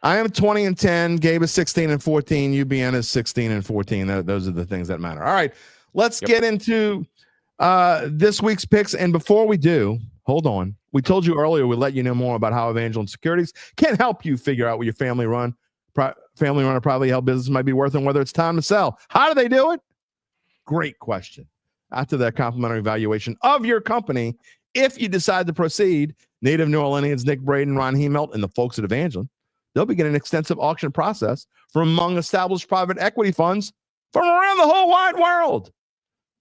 I am 20-10. Gabe is 16-14. UBN is 16-14. Those are the things that matter. All right, let's get into this week's picks. And before we do, hold on. We told you earlier we'd let you know more about how Evangeline Securities can help you figure out what your family-run or privately held business might be worth and whether it's time to sell. How do they do it? Great question. After that complimentary evaluation of your company, if you decide to proceed, native New Orleanians Nick Braden, Ron Hemelt, and the folks at Evangeline, they'll begin an extensive auction process from among established private equity funds from around the whole wide world.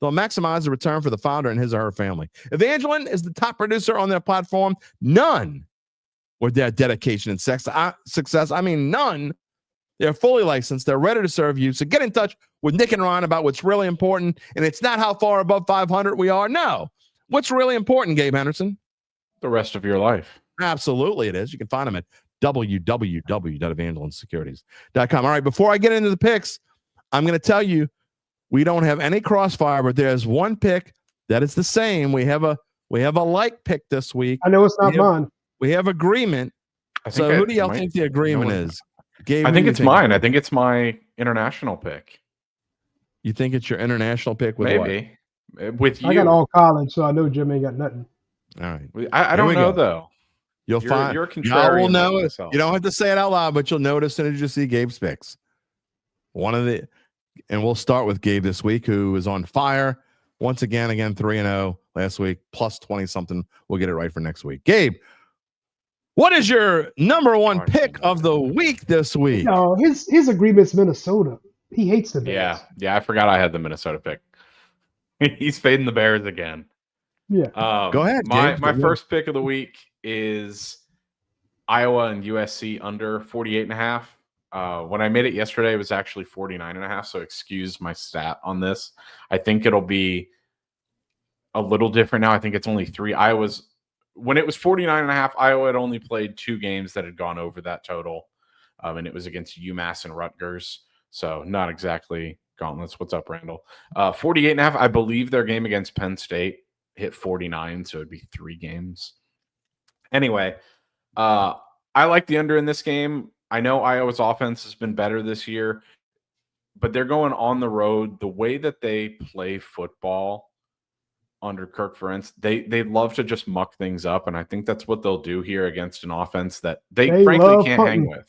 They'll maximize the return for the founder and his or her family. Evangeline is the top producer on their platform. None with their dedication and success. I mean, none. They're fully licensed. They're ready to serve you. So get in touch with Nick and Ron about what's really important. And it's not how far above 500 we are. No. What's really important, Gabe Henderson? The rest of your life. Absolutely it is. You can find them at www.evangelinesecurities.com. All right, before I get into the picks, I'm going to tell you we don't have any crossfire, but there's one pick that is the same. We have a like pick this week. I know it's not mine. We have agreement. So who do y'all think the agreement is? Gabe, I think it's mine. I think it's my international pick. You think it's your international pick with maybe what? With you? I got all college, so I know Jim ain't got nothing. All right. I don't know though. You'll find. You're contrarian. Y'all will know it. You don't have to say it out loud, but you'll notice as soon as you see Gabe's picks. And we'll start with Gabe this week, who is on fire once again 3-0 last week, plus 20 something. We'll get it right for next week. Gabe, what is your number one pick of the week this week? No, his agreement's Minnesota. He hates the Bears. Yeah. I forgot I had the Minnesota pick. He's fading the Bears again. Yeah. Go ahead. My first pick of the week is Iowa and USC under 48.5. When I made it yesterday, it was actually 49.5. So excuse my stat on this. I think it'll be a little different now. I think it's only 3. When it was 49.5, Iowa had only played 2 games that had gone over that total. And it was against UMass and Rutgers. So not exactly gauntlets. What's up, Randall? 48.5. I believe their game against Penn State hit 49. So it'd be 3 games. Anyway, I like the under in this game. I know Iowa's offense has been better this year, but they're going on the road. The way that they play football under Kirk Ferentz, they love to just muck things up, and I think that's what they'll do here against an offense that they frankly can't hang with.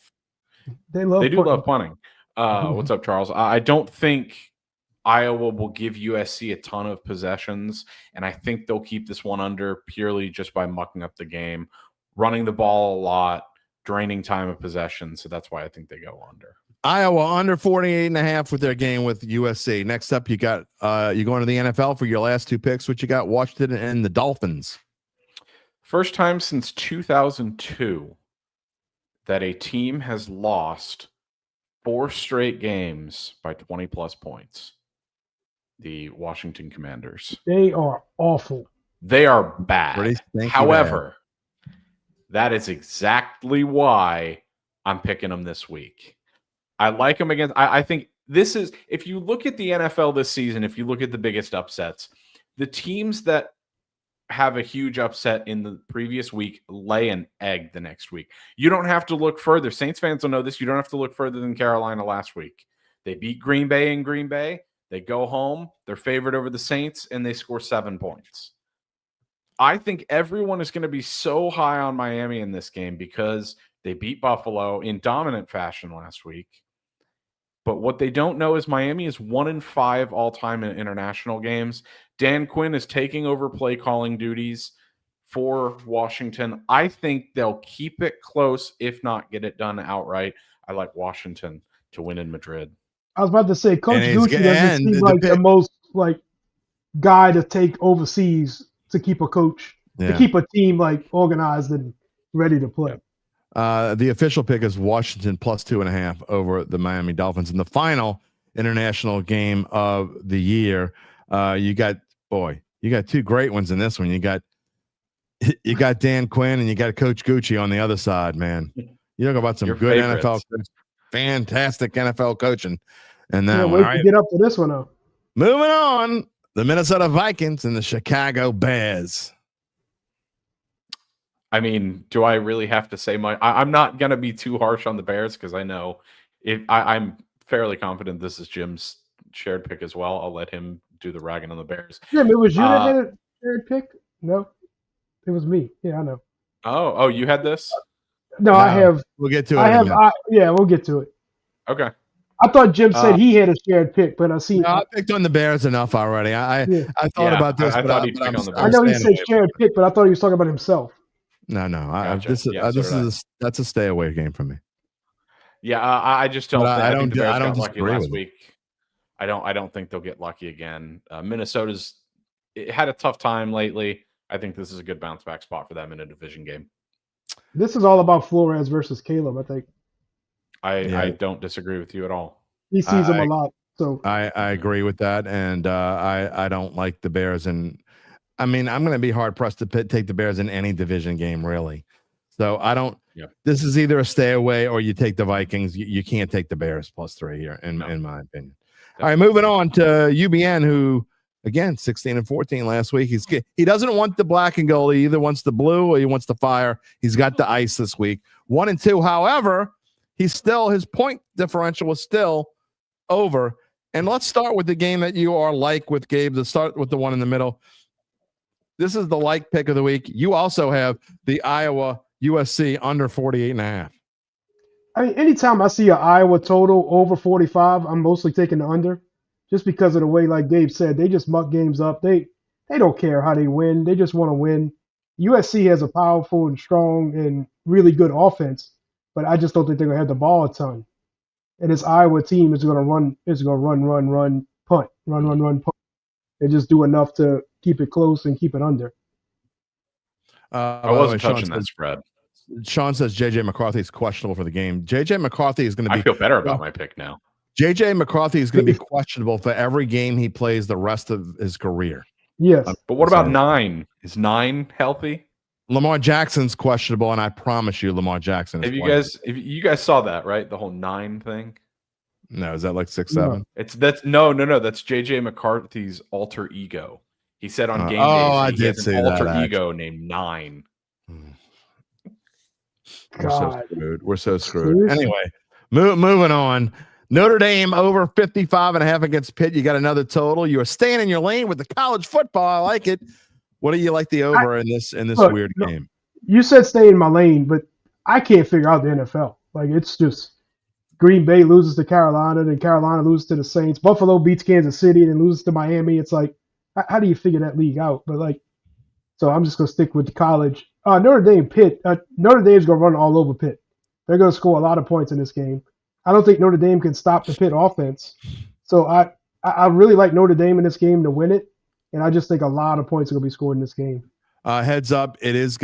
They do love punting. What's up, Charles? I don't think Iowa will give USC a ton of possessions, and I think they'll keep this one under purely just by mucking up the game, running the ball a lot, draining time of possession. So that's why I think they go under. Iowa under 48.5 with their game with USC. Next up, you got you going to the NFL for your last 2 picks. What you got? Washington and the Dolphins. First time since 2002 that a team has lost 4 straight games by 20+ points. The Washington Commanders. They are awful. They are bad. However, that is exactly why I'm picking them this week. I like them against. I think this is, if you look at the NFL this season, if you look at the biggest upsets, the teams that have a huge upset in the previous week lay an egg the next week. You don't have to look further. Saints fans will know this. You don't have to look further than Carolina last week. They beat Green Bay in Green Bay. They go home. They're favored over the Saints, and they score 7 points. I think everyone is going to be so high on Miami in this game because they beat Buffalo in dominant fashion last week. But what they don't know is Miami is 1-5 all-time in international games. Dan Quinn is taking over play calling duties for Washington. I think they'll keep it close, if not get it done outright. I like Washington to win in Madrid. I was about to say, Coach And he's- Gucci doesn't and seem the like the pick- most like guy to take overseas to keep a coach, to Yeah. keep a team like organized and ready to play. The official pick is Washington plus 2.5 over the Miami Dolphins in the final international game of the year. You got two great ones in this one. You got Dan Quinn and you got Coach Gucci on the other side, man. You talk about some Your good favorites. NFL, fantastic NFL coaching. And then Can't wait to get up to this one though. moving on, the Minnesota Vikings and the Chicago Bears. I mean, do I really have to say I'm not going to be too harsh on the Bears because I know I'm fairly confident this is Jim's shared pick as well. I'll let him do the ragging on the Bears. Jim, it was you that had a shared pick? No, it was me. Yeah, I know. Oh, you had this? No, I have. We'll get to it. I in a have. minute. Yeah, we'll get to it. Okay. I thought Jim said he had a shared pick, but I see. No, I picked on the Bears enough already. I thought about this. I but thought he'd pick I'm- on the I Bears. know he standing said away. shared pick, but I thought he was talking about himself. No. Gotcha. This Yeah, so did I. that's a stay away game for me. Yeah, I just don't. But Think, I I don't think the di- Bears I don't got lucky disagree last with you. week. I don't think they'll get lucky again. Minnesota's had a tough time lately. I think this is a good bounce back spot for them in a division game. This is all about Flores versus Caleb. I think I don't disagree with you at all. he sees him a lot. So I agree with that, and I don't like the Bears. And I mean, I'm going to be hard pressed to take the Bears in any division game, really. So I don't. Yeah. This is either a stay away or you take the Vikings. You can't take the Bears +3 here, in my opinion. All right, moving on to UBN, who again 16-14 last week. He doesn't want the black and gold. He either wants the blue or he wants the fire. He's got the ice this week, 1-2. However, his point differential is still over. And let's start with the game that you are like with Gabe. Let's start with the one in the middle. This is the like pick of the week. You also have the Iowa USC under 48.5. I mean, anytime I see an Iowa total over 45, I'm mostly taking the under, just because of the way, like Gabe said, they just muck games up. They don't care how they win. They just want to win. USC has a powerful and strong and really good offense, but I just don't think they're gonna have the ball a ton. And this Iowa team is gonna run, punt, punt, and just do enough to keep it close and keep it under. I wasn't touching that spread. Sean says JJ McCarthy is questionable for the game. JJ McCarthy is going to be. I feel better about my pick now. JJ McCarthy is going to be questionable for every game he plays the rest of his career. Yes. But what about 9? Is 9 healthy? Lamar Jackson's questionable, and I promise you, Lamar Jackson is. If you guys saw that, right? The whole 9 thing. No, is that like 6, 7? That's JJ McCarthy's alter ego. He said on game days he has an alter ego named 9. We're so screwed. Anyway, moving on. Notre Dame over 55.5 against Pitt. You got another total. You are staying in your lane with the college football. I like it. What do you like the over in this weird game? You said stay in my lane, but I can't figure out the NFL. Like, it's just Green Bay loses to Carolina, then Carolina loses to the Saints. Buffalo beats Kansas City and loses to Miami. It's like, how do you figure that league out? But like, so I'm just gonna stick with the college. Notre Dame, Pitt. Notre Dame's gonna run all over Pitt. They're gonna score a lot of points in this game. I don't think Notre Dame can stop the Pitt offense. So I really like Notre Dame in this game to win it, and I just think a lot of points are gonna be scored in this game. Heads up, it is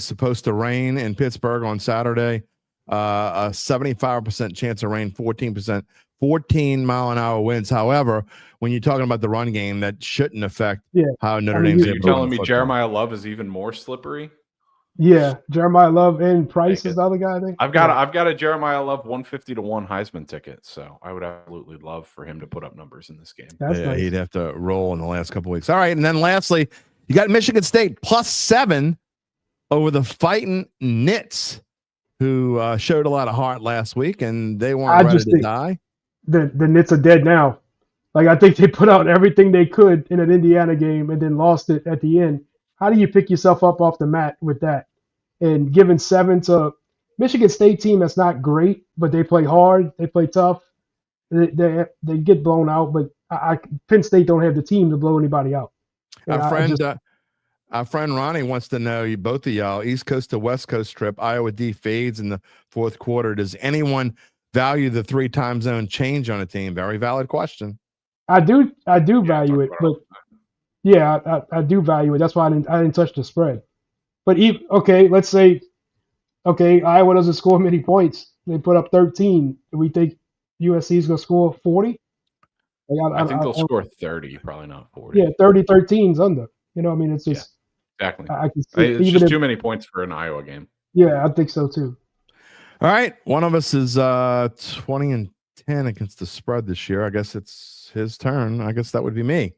supposed to rain in Pittsburgh on Saturday. A 75% chance of rain, 14%, 14-mile-an-hour winds. However, when you're talking about the run game, that shouldn't affect how Notre Dame's. You're telling me Jeremiah Love is even more slippery? Yeah, Jeremiah Love and Price is the other guy. I think I've got a Jeremiah Love 150-1 Heisman ticket, so I would absolutely love for him to put up numbers in this game. That's nice. He'd have to roll in the last couple of weeks. All right, and then lastly, you got Michigan State +7 over the Fighting Knits, who showed a lot of heart last week, and they weren't ready to die. The Knits are dead now. Like, I think they put out everything they could in an Indiana game and then lost it at the end. How do you pick yourself up off the mat with that? And giving 7 to Michigan State team that's not great, but they play hard, they play tough. They get blown out, but Penn State don't have the team to blow anybody out. Our friend Ronnie wants to know, you both of y'all, East Coast to West Coast trip, Iowa D fades in the fourth quarter. Does anyone value the 3 time zone change on a team? Very valid question. I do value it, but yeah, I do value it. That's why I didn't touch the spread. But let's say, Iowa doesn't score many points. They put up 13. Do we think USC is going to score 40? I think they'll score 30, probably not 40. Yeah, 30-13's under. You know, I mean, it's just exactly. I can see It's just too many points for an Iowa game. Yeah, I think so too. All right, one of us is 20-10 against the spread this year. I guess it's his turn. I guess that would be me.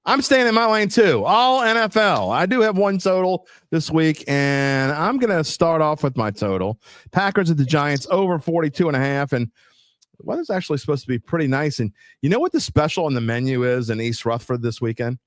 I'm staying in my lane too. All NFL. I do have one total this week, and I'm going to start off with my total. Packers at the Giants over 42.5, and the weather's actually supposed to be pretty nice. And you know what the special on the menu is in East Rutherford this weekend?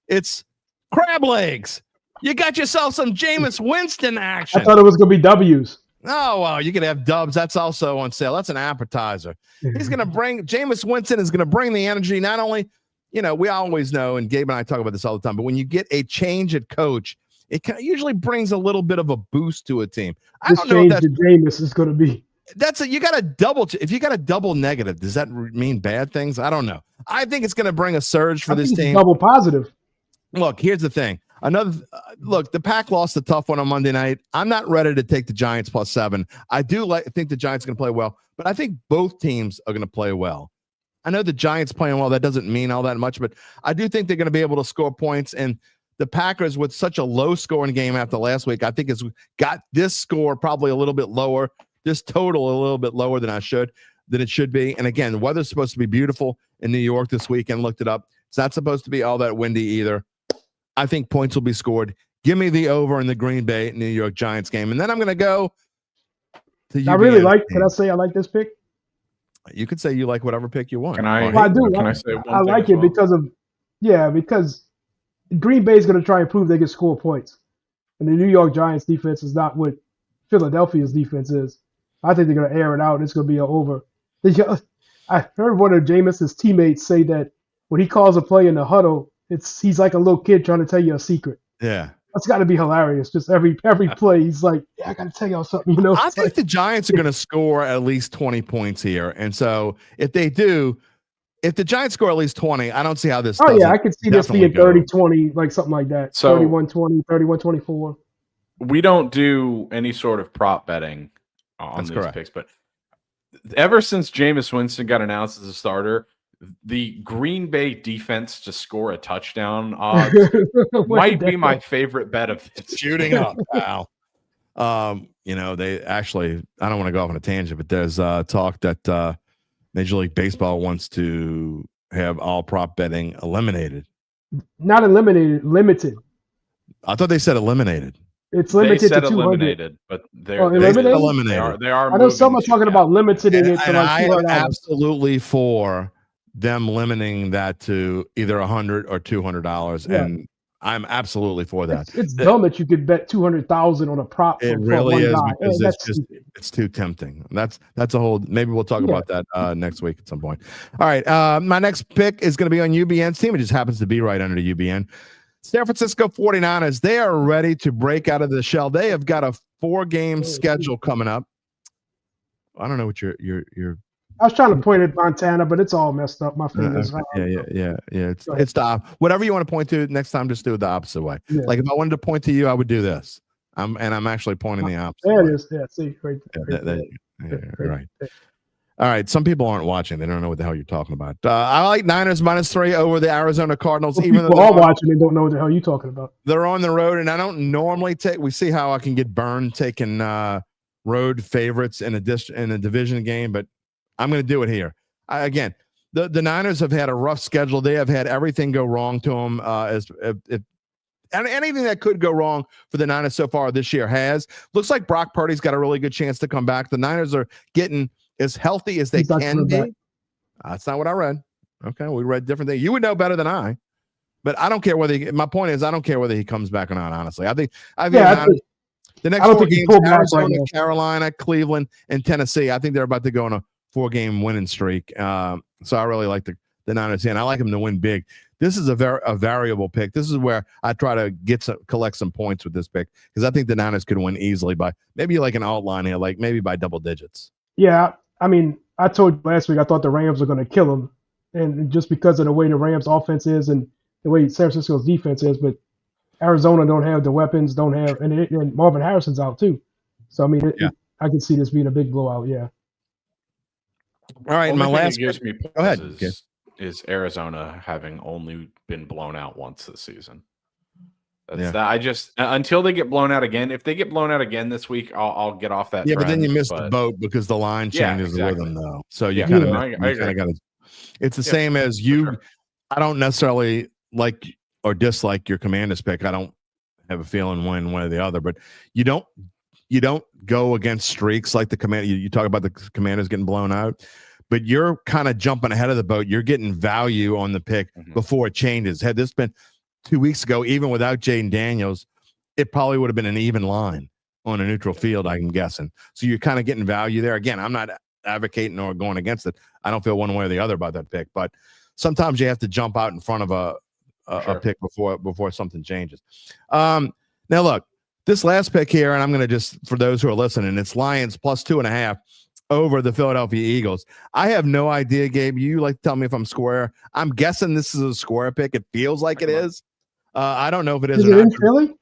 It's crab legs. You got yourself some Jameis Winston action. I thought it was going to be W's. Oh, well, you could have dubs. That's also on sale. That's an appetizer. He's going to bring – Jameis Winston is going to bring the energy. Not only, we always know, and Gabe and I talk about this all the time, but when you get a change at coach, it usually brings a little bit of a boost to a team. I don't know if that's – Jameis is going to be – you got a double. If you got a double negative, does that mean bad things? I don't know. I think it's going to bring a surge for this team. Double positive. Look, here's the thing. The Pack lost a tough one on Monday night. I'm not ready to take the Giants +7. I do think the Giants are going to play well, but I think both teams are going to play well. I know the Giants playing well. That doesn't mean all that much, but I do think they're going to be able to score points. And the Packers, with such a low scoring game after last week, I think it's got this score probably a little bit lower. This total a little bit lower than it should be. And again, the weather's supposed to be beautiful in New York this weekend. Looked it up. It's not supposed to be all that windy either. I think points will be scored. Give me the over in the Green Bay New York Giants game. And then I'm going to go to UBN. Can I say I like this pick? You could say you like whatever pick you want. I do. Can I say one I like it because Green Bay is going to try and prove they can score points. And the New York Giants defense is not what Philadelphia's defense is. I think they're going to air it out. It's going to be an over. I heard one of Jameis's teammates say that when he calls a play in the huddle, he's like a little kid trying to tell you a secret. Yeah. That's got to be hilarious. Just every play, he's like, I got to tell y'all something. I think the Giants are going to score at least 20 points here. And so if they do, if the Giants score at least 20, I don't see how this I could see this being 30-20, like something like that. So 31-20, 31-24. We don't do any sort of prop betting on these picks, but ever since Jameis Winston got announced as a starter, the Green Bay defense to score a touchdown odds might be my favorite bet of this. Shooting up, pal. They actually, I don't want to go off on a tangent, but there's talk that Major League Baseball wants to have all prop betting eliminated. Not eliminated, limited. I thought they said eliminated. It's limited to 200. Eliminated, but they're eliminated. They are. I know someone's talking about limiting it to like $200. I am absolutely for them limiting that to either $100 or $200, and I'm absolutely for that. It's dumb that you could bet $200,000 on a prop. It really is because it's too tempting. That's a whole. Maybe we'll talk about that next week at some point. All right, my next pick is going to be on UBN's team. It just happens to be right under the UBN. San Francisco 49ers. They are ready to break out of the shell. They have got a 4-game schedule coming up. I don't know what your I was trying to point at Montana, but it's all messed up. My fingers. Yeah. It's the whatever you want to point to next time. Just do it the opposite way. Yeah. Like if I wanted to point to you, I would do this. I'm actually pointing the opposite. There way. It is. Yeah. See, right there. Right. All right. Some people aren't watching. They don't know what the hell you're talking about. I like Niners -3 over the Arizona Cardinals. Even though people are watching and don't know what the hell you're talking about. They're on the road, and I don't normally take. We see how I can get burned taking road favorites in a division game, but I'm going to do it here. Again, the Niners have had a rough schedule. They have had everything go wrong to them. And anything that could go wrong for the Niners so far this year has. Looks like Brock Purdy's got a really good chance to come back. The Niners are getting as healthy as they can be. That's not what I read. Okay, we read different things. You would know better than I. But I don't care whether my point is I don't care whether he comes back or not. Honestly, I think the next I don't 4 think he games: pulled back Arizona, right now. Carolina, Cleveland, and Tennessee. I think they're about to go on a 4-game winning streak. So I really like the Niners in. I like them to win big. This is a variable pick. This is where I try to collect some points with this pick because I think the Niners could win easily by maybe like an outline here, like maybe by double digits. Yeah, I mean, I told you last week I thought the Rams were going to kill them, and just because of the way the Rams' offense is and the way San Francisco's defense is, but Arizona don't have the weapons, and Marvin Harrison's out too. So I mean, I can see this being a big blowout. Yeah. All right, my last gives me go ahead. Is Arizona having only been blown out once this season. That's that. I just until they get blown out again. If they get blown out again this week, I'll get off that. Yeah, trend, but then you miss the boat because the line changes with them, though. So you kind of got to. It's the same as you. Sure. I don't necessarily like or dislike your Commanders pick. I don't have a feeling one way or the other, but you don't go against streaks like the Commander. You talk about the Commanders getting blown out. But you're kind of jumping ahead of the boat. You're getting value on the pick before it changes. Had this been 2 weeks ago, even without Jaden Daniels, it probably would have been an even line on a neutral field, I'm guessing. So you're kind of getting value there. Again, I'm not advocating or going against it. I don't feel one way or the other about that pick. But sometimes you have to jump out in front of a pick before something changes. Now, look, this last pick here, and I'm going to just, for those who are listening, it's Lions plus 2.5. Over the Philadelphia Eagles. I have no idea, Gabe. You like to tell me if I'm square. I'm guessing this is a square pick. It feels like it is. I don't know if it is. Is it in Philly?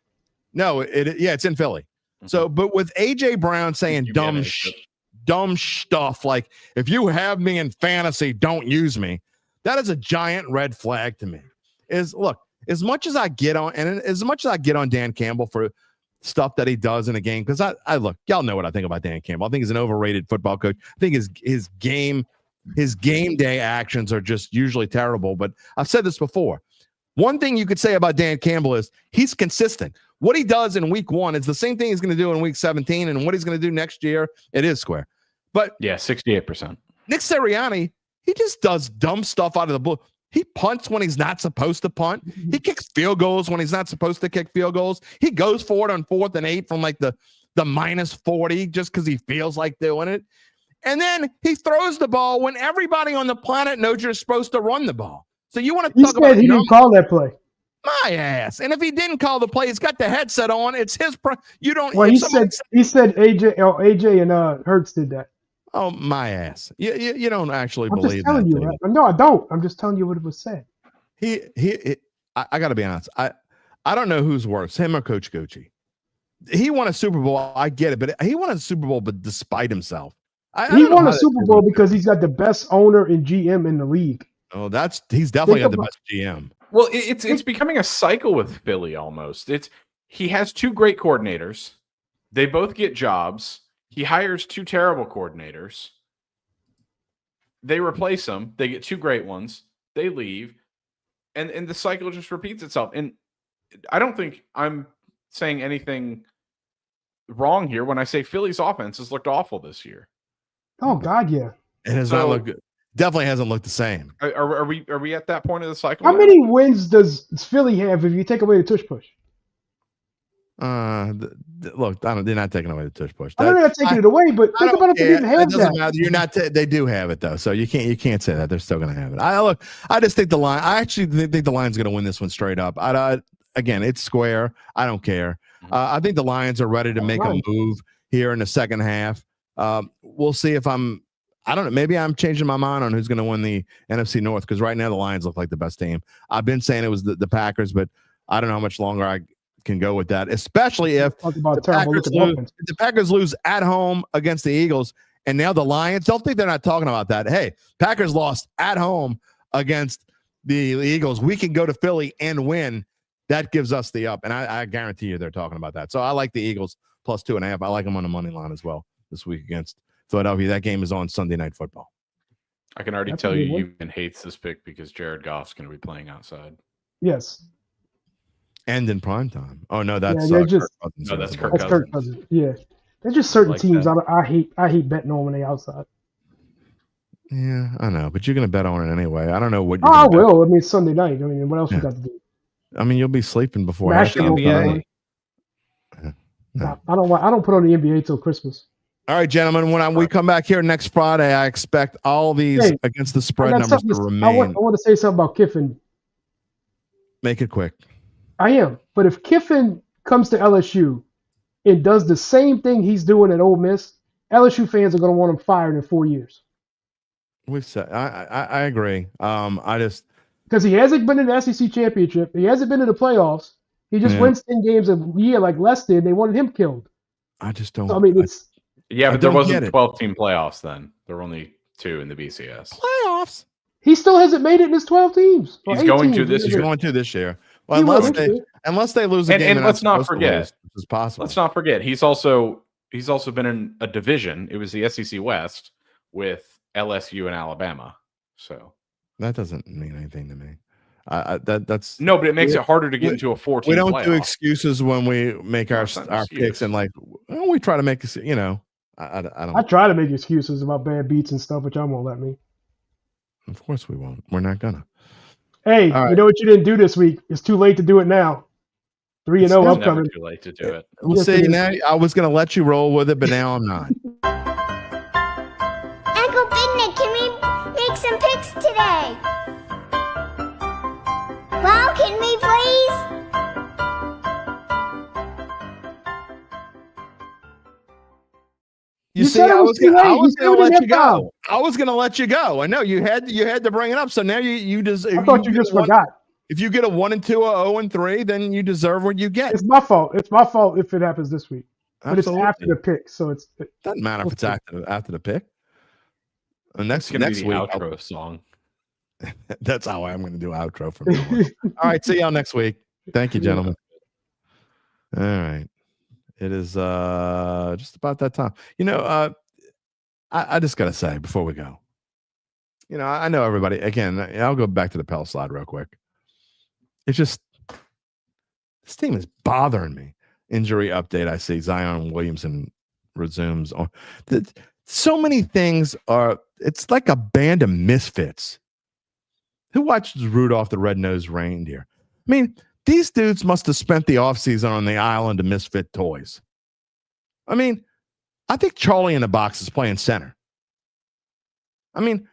No, it's in Philly. So, but with AJ Brown saying dumb stuff like, if you have me in fantasy, don't use me. That is a giant red flag to me. Look, as much as I get on Dan Campbell for stuff that he does in a game, because I look, y'all know what I think about Dan Campbell. I think he's an overrated football coach. I think his game day actions are just usually terrible. But I've said this before. One thing you could say about Dan Campbell is he's consistent. What he does in week 1 is the same thing he's going to do in week 17, and what he's going to do next year, it is square. But 68%. Nick Sirianni, he just does dumb stuff out of the blue. He punts when he's not supposed to punt. He kicks field goals when he's not supposed to kick field goals. He goes for it on 4th and 8 from like the minus 40 just because he feels like doing it. And then he throws the ball when everybody on the planet knows you're supposed to run the ball. So you want to talk about he didn't call that play. My ass. And if he didn't call the play, he's got the headset on. It's his you don't. Well, he said AJ and Hurts did that. Oh, my ass. You don't actually I'm believe just telling that. You, right? No, I don't. I'm just telling you what it was said. I got to be honest. I don't know who's worse, him or Coach Gucci. He won a Super Bowl. I get it, but he won a Super Bowl, but despite himself. He won a Super Bowl because he's got the best owner and GM in the league. Oh, he's definitely got the best GM. Well, it's becoming a cycle with Philly almost. He has 2 great coordinators. They both get jobs. He hires 2 terrible coordinators. They replace them. They get 2 great ones. They leave. And the cycle just repeats itself. And I don't think I'm saying anything wrong here when I say Philly's offense has looked awful this year. Oh, God, yeah. It has not looked good. Definitely hasn't looked the same. Are we at that point of the cycle? How many wins does Philly have if you take away the tush push? Look, they're not taking away the tush push. I'm not taking it away, but think about if they didn't have it. Doesn't matter. You're not. They do have it though, so you can't say that they're still going to have it. I just think I actually think the Lions going to win this one straight up. Again, it's square. I don't care. I think the Lions are ready to make a move here in the second half. We'll see if I don't know. Maybe I'm changing my mind on who's going to win the NFC North because right now the Lions look like the best team. I've been saying it was the Packers, but I don't know how much longer I can go with that, especially if the Packers lose at home against the Eagles, and now the Lions. Don't think they're not talking about that. Hey, Packers lost at home against the Eagles. We can go to Philly and win. That gives us the up, and I guarantee you they're talking about that. So I like the Eagles plus 2.5. I like them on the money line as well this week against Philadelphia. That game is on Sunday Night Football. I can already tell you even hates this pick because Jared Goff's going to be playing outside. Yes. And in prime time. Oh no, that's Kirk Cousins. No, that's Kirk Cousins. Yeah, there's just certain teams I hate betting on when they outside. Yeah, I know, but you're going to bet on it anyway. I don't know what. I will. I mean, it's Sunday night. I mean, what else you got to do? I mean, you'll be sleeping before Mash halftime. the NBA. No. I don't put on the NBA till Christmas. All right, gentlemen. When we come back here next Friday, I expect all these against the spread numbers to remain. I want to say something about Kiffin. Make it quick. I am, but if Kiffin comes to LSU and does the same thing he's doing at Ole Miss, LSU fans are going to want him fired in 4 years. We've said I agree. I just because he hasn't been in the SEC championship, he hasn't been in the playoffs. He just wins 10 games a year like Les did. They wanted him killed. I just don't. So, I mean, it's but there wasn't 12-team playoffs then. There were only 2 in the BCS playoffs. He still hasn't made it in his 12 teams. He's going to this year. He's going to this year. Well, unless they lose a game, and let's not forget, which is possible. Let's not forget, he's also been in a division. It was the SEC West with LSU and Alabama. So that doesn't mean anything to me. That's no, but it makes it harder to get into a 14. We don't playoff. do excuses when we make our picks and we try to make I don't. I try to make excuses about bad beats and stuff, but y'all won't let me. Of course we won't. We're not gonna. Hey, you know what you didn't do this week? It's too late to do it now. 3-0 upcoming. Never too late to do it. We'll see. Now I was gonna let you roll with it, but now I'm not. Uncle Big Nick, can we make some picks today? Well, can we please? You see, I was gonna let you go. I was gonna let you go. I know you had to bring it up. So now you deserve. I thought you just forgot. If you get a 1-2 or 0-3, then you deserve what you get. It's my fault. It's my fault if it happens this week. But Absolutely. it's after the pick, so it doesn't matter if it's after the pick. And next week, outro song. That's how I'm going to do outro from now on. All right, see y'all next week. Thank you, gentlemen. All right, it is just about that time. You know, I just got to say before we go. You know, I know everybody. Again, I'll go back to the Pell slide real quick. It's just this team is bothering me. Injury update. I see Zion Williamson resumes on. So many things are. It's like a band of misfits. Who watches Rudolph the Red-Nosed Reindeer? I mean, these dudes must have spent the offseason on the island of misfit toys. I mean, I think Charlie in the Box is playing center. I mean,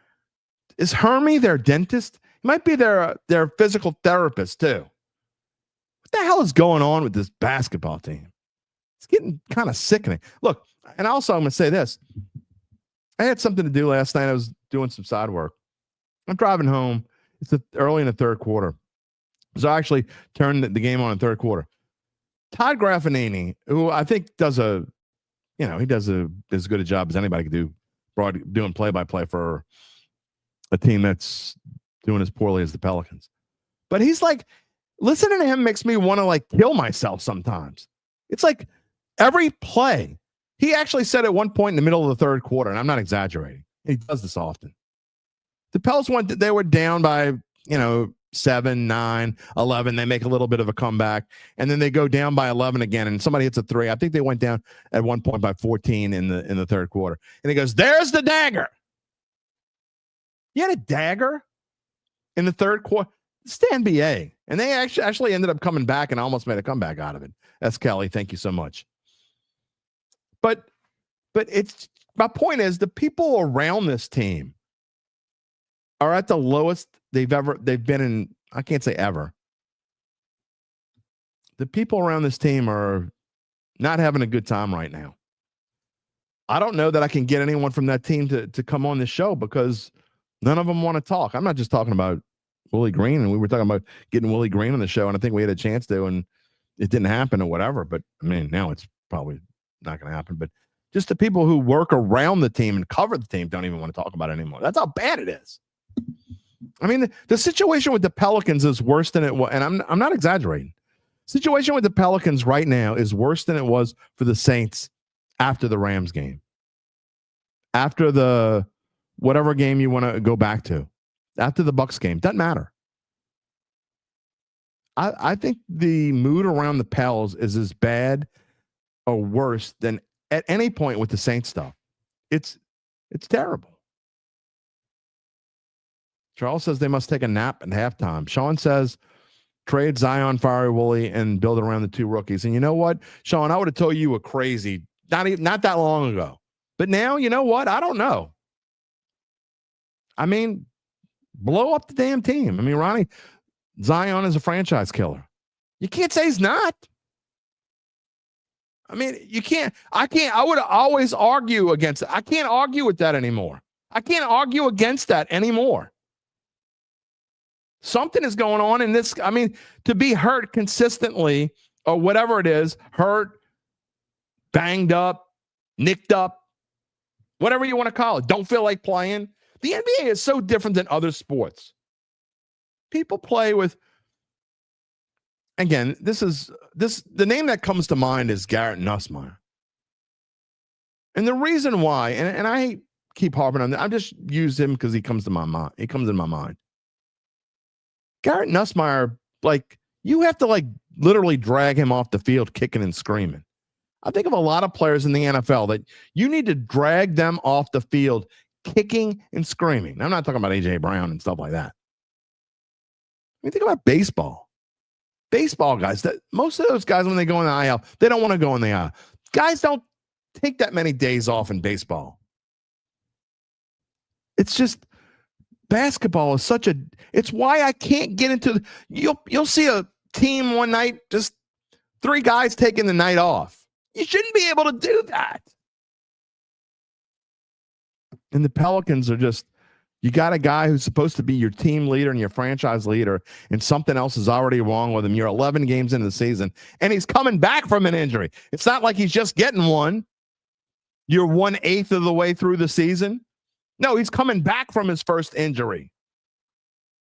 is Hermie their dentist? He might be their physical therapist, too. What the hell is going on with this basketball team? It's getting kind of sickening. Look, and also I'm going to say this. I had something to do last night. I was doing some side work. I'm driving home. It's early in the third quarter. So I actually turned the game on in the third quarter. Todd Graffinini, who I think does as good a job as anybody could do, doing play-by-play for a team that's doing as poorly as the Pelicans. But he's like, listening to him makes me want to kill myself sometimes. It's like every play. He actually said at one point in the middle of the third quarter, and I'm not exaggerating. He does this often. The Pels they were down by, 7, 9, 11. They make a little bit of a comeback, and then they go down by 11 again, and somebody hits a 3. I think they went down at one point by 14 in the third quarter. And he goes, "There's the dagger." You had a dagger in the third quarter. It's the NBA, and they actually ended up coming back and almost made a comeback out of it. That's Kelly. Thank you so much. But it's my point is the people around this team are at the lowest they've been in. I can't say ever. The people around this team are not having a good time right now. I don't know that I can get anyone from that team to come on this show because none of them want to talk. I'm not just talking about Willie Green, and we were talking about getting Willie Green on the show, and I think we had a chance to, and it didn't happen or whatever. But I mean, now it's probably not going to happen. But just the people who work around the team and cover the team don't even want to talk about it anymore. That's how bad it is. I mean, the situation with the Pelicans is worse than it was, and I'm not exaggerating. Situation with the Pelicans right now is worse than it was for the Saints after the Rams game, after the whatever game you want to go back to, after the Bucs game. Doesn't matter. I think the mood around the Pels is as bad or worse than at any point with the Saints stuff. It's terrible. Charles says they must take a nap at halftime. Sean says Trade Zion, Fiery Woolley, and build it around the 2 rookies. And you know what, Sean? I would have told you were crazy not that long ago. But now, you know what? I don't know. I mean, blow up the damn team. I mean, Ronnie, Zion is a franchise killer. You can't say he's not. I mean, I would always argue against it. I can't argue with that anymore. I can't argue against that anymore. Something is going on in this. I mean, to be hurt consistently or whatever it is, hurt, banged up, nicked up, whatever you want to call it, don't feel like playing. The NBA is so different than other sports. People play with, again, the name that comes to mind is Garrett Nussmeier. And the reason why, and I keep harping on that, I just use him because he comes to my mind. He comes in my mind. Garrett Nussmeier, like, you have to like literally drag him off the field kicking and screaming. I think of a lot of players in the NFL that you need to drag them off the field kicking and screaming. I'm not talking about A.J. Brown and stuff like that. I mean, think about baseball. Baseball guys, that most of those guys, when they go in the IL, they don't want to go in the IL. Guys don't take that many days off in baseball. It's just basketball is such a. It's why I can't get into. You'll see a team one night, just 3 guys taking the night off. You shouldn't be able to do that. And the Pelicans are just. You got a guy who's supposed to be your team leader and your franchise leader, and something else is already wrong with him. You're 11 games into the season, and he's coming back from an injury. It's not like he's just getting one. You're 1/8 of the way through the season. No, he's coming back from his first injury.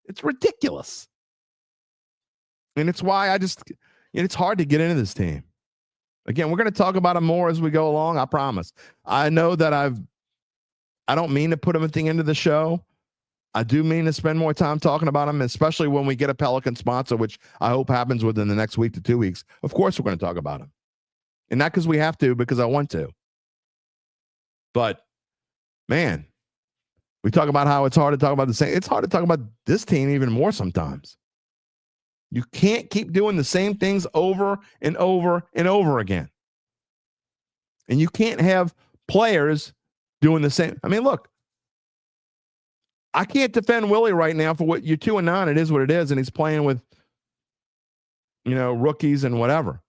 It's ridiculous. And it's why it's hard to get into this team. Again, we're going to talk about him more as we go along, I promise. I know that I don't mean to put him at the end of the show. I do mean to spend more time talking about him, especially when we get a Pelican sponsor, which I hope happens within the next week to 2 weeks. Of course, we're going to talk about him. And not because we have to, because I want to. But, man, we talk about how it's hard to talk about the same. It's hard to talk about this team even more sometimes. You can't keep doing the same things over and over and over again. And you can't have players doing the same. I mean, look, I can't defend Willie right now for what you're 2-9. It is what it is. And he's playing with, rookies and whatever.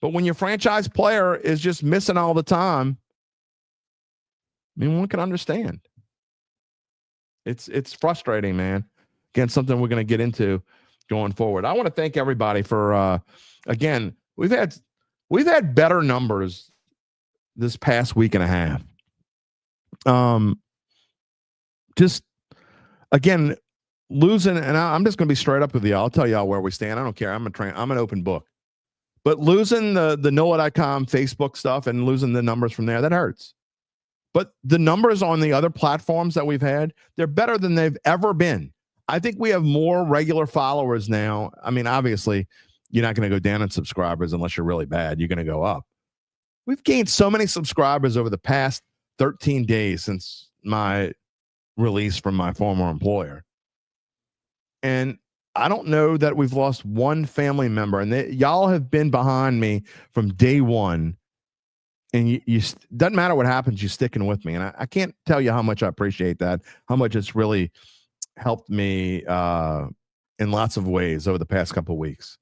But when your franchise player is just missing all the time, I mean, one can understand. It's frustrating, man. Again, something we're going to get into going forward. I want to thank everybody for, again, we've had better numbers this past week and a half. Just again, losing, and I'm just going to be straight up with you. I'll tell y'all where we stand. I don't care. I'm an open book. But losing the NOAA.com Facebook stuff and losing the numbers from there, that hurts. But the numbers on the other platforms that we've had, they're better than they've ever been. I think we have more regular followers now. I mean, obviously, you're not going to go down in subscribers unless you're really bad. You're going to go up. We've gained so many subscribers over the past 13 days since my release from my former employer. And I don't know that we've lost one family member. And y'all have been behind me from day one. And you doesn't matter what happens, you're sticking with me. And I can't tell you how much I appreciate that, how much it's really helped me in lots of ways over the past couple of weeks.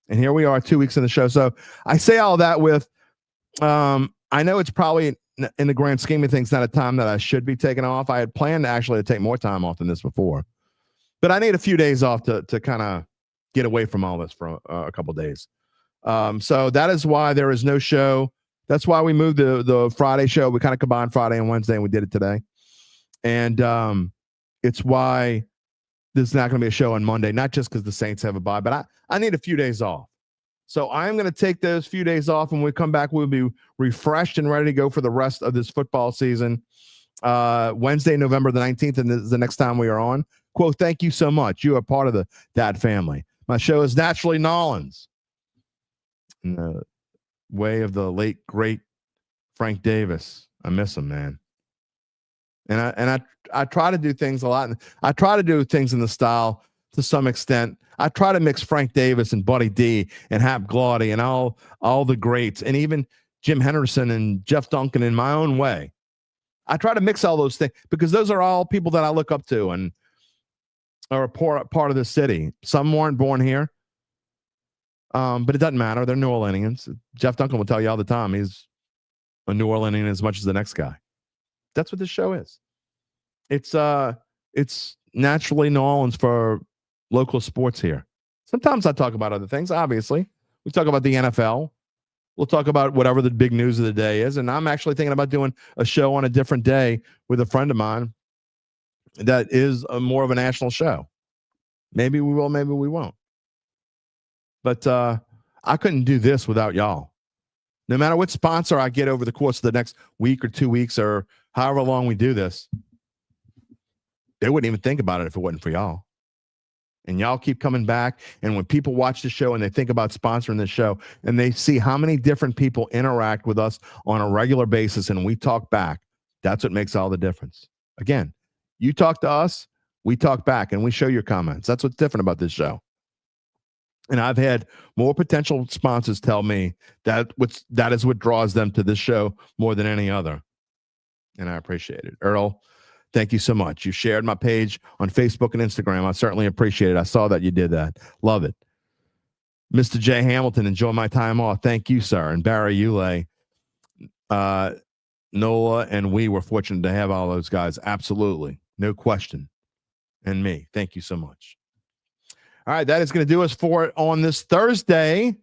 And here we are 2 weeks in the show. So I say all that with, I know it's probably in the grand scheme of things, not a time that I should be taking off. I had planned to take more time off than this before, but I need a few days off to kind of get away from all this for a couple of days. So that is why there is no show. That's why we moved the Friday show. We kind of combined Friday and Wednesday, and we did it today. And it's why there's not going to be a show on Monday, not just because the Saints have a bye, but I need a few days off. So I'm going to take those few days off. When we come back, we'll be refreshed and ready to go for the rest of this football season. Wednesday, November the 19th, and this is the next time we are on. Quote, thank you so much. You are part of the Dat family. My show is Naturally Nollins. In the way of the late, great Frank Davis. I miss him, man. And I try to do things a lot. I try to do things in the style to some extent. I try to mix Frank Davis and Buddy D and Hap Glaudy and all the greats, and even Jim Henderson and Jeff Duncan in my own way. I try to mix all those things because those are all people that I look up to and are a part of the city. Some weren't born here, but it doesn't matter. They're New Orleanians. Jeff Duncan will tell you all the time he's a New Orleanian as much as the next guy. That's what this show is. It's naturally New Orleans for local sports here. Sometimes I talk about other things, obviously. We talk about the NFL. We'll talk about whatever the big news of the day is. And I'm actually thinking about doing a show on a different day with a friend of mine that is more of a national show. Maybe we will, maybe we won't. But I couldn't do this without y'all. No matter what sponsor I get over the course of the next week or 2 weeks or however long we do this, they wouldn't even think about it if it wasn't for y'all. And y'all keep coming back. And when people watch the show and they think about sponsoring the show and they see how many different people interact with us on a regular basis and we talk back, that's what makes all the difference. Again, you talk to us, we talk back, and we show your comments. That's what's different about this show. And I've had more potential sponsors tell me that is what draws them to this show more than any other. And I appreciate it. Earl, thank you so much. You shared my page on Facebook and Instagram. I certainly appreciate it. I saw that you did that. Love it. Mr. J. Hamilton, enjoy my time off. Thank you, sir. And Barry Ulay, Nola, and we were fortunate to have all those guys. Absolutely. No question. And me. Thank you so much. All right, that is going to do us for it on this Thursday.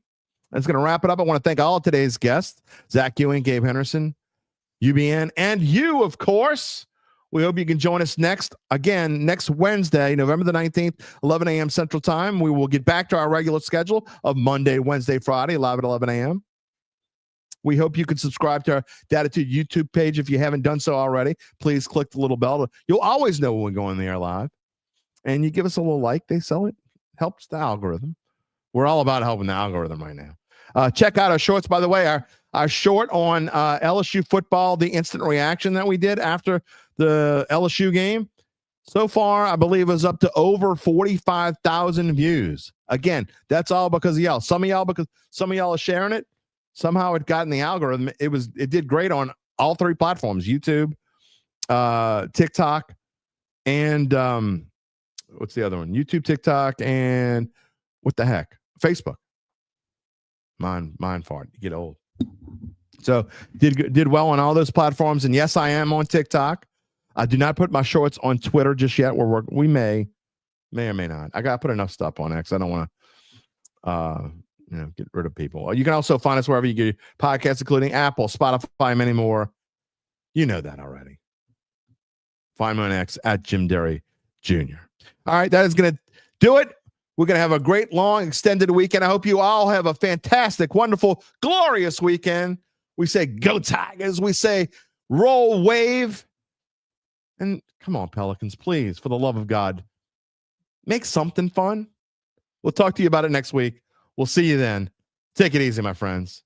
That's going to wrap it up. I want to thank all of today's guests, Zach Ewing, Gabe Henderson, UBN, and you, of course. We hope you can join us next Wednesday, November the 19th, 11 a.m. Central Time. We will get back to our regular schedule of Monday, Wednesday, Friday, live at 11 a.m. We hope you can subscribe to our Dattitude YouTube page if you haven't done so already. Please click the little bell. You'll always know when we go on the air live. And you give us a little like. They sell it. Helps the algorithm. We're all about helping the algorithm right now. Check out our shorts, by the way. Our short on LSU football, the instant reaction that we did after the LSU game. So far, I believe is up to over 45,000 views. Again, that's all because of y'all. Because some of y'all are sharing it. Somehow it got in the algorithm. It did great on all three platforms: YouTube, TikTok, and what's the other one? YouTube, TikTok, and what the heck? Facebook. Mind fart. You get old. So did well on all those platforms. And yes, I am on TikTok. I do not put my shorts on Twitter just yet. We may or may not. I got to put enough stuff on X. I don't want to get rid of people. You can also find us wherever you get your podcasts, including Apple, Spotify, many more. You know that already. Find me on X at Jim Derry Jr. All right, that is going to do it. We're going to have a great, long, extended weekend. I hope you all have a fantastic, wonderful, glorious weekend. We say go Tigers. We say roll wave. And come on, Pelicans, please, for the love of God, make something fun. We'll talk to you about it next week. We'll see you then. Take it easy, my friends.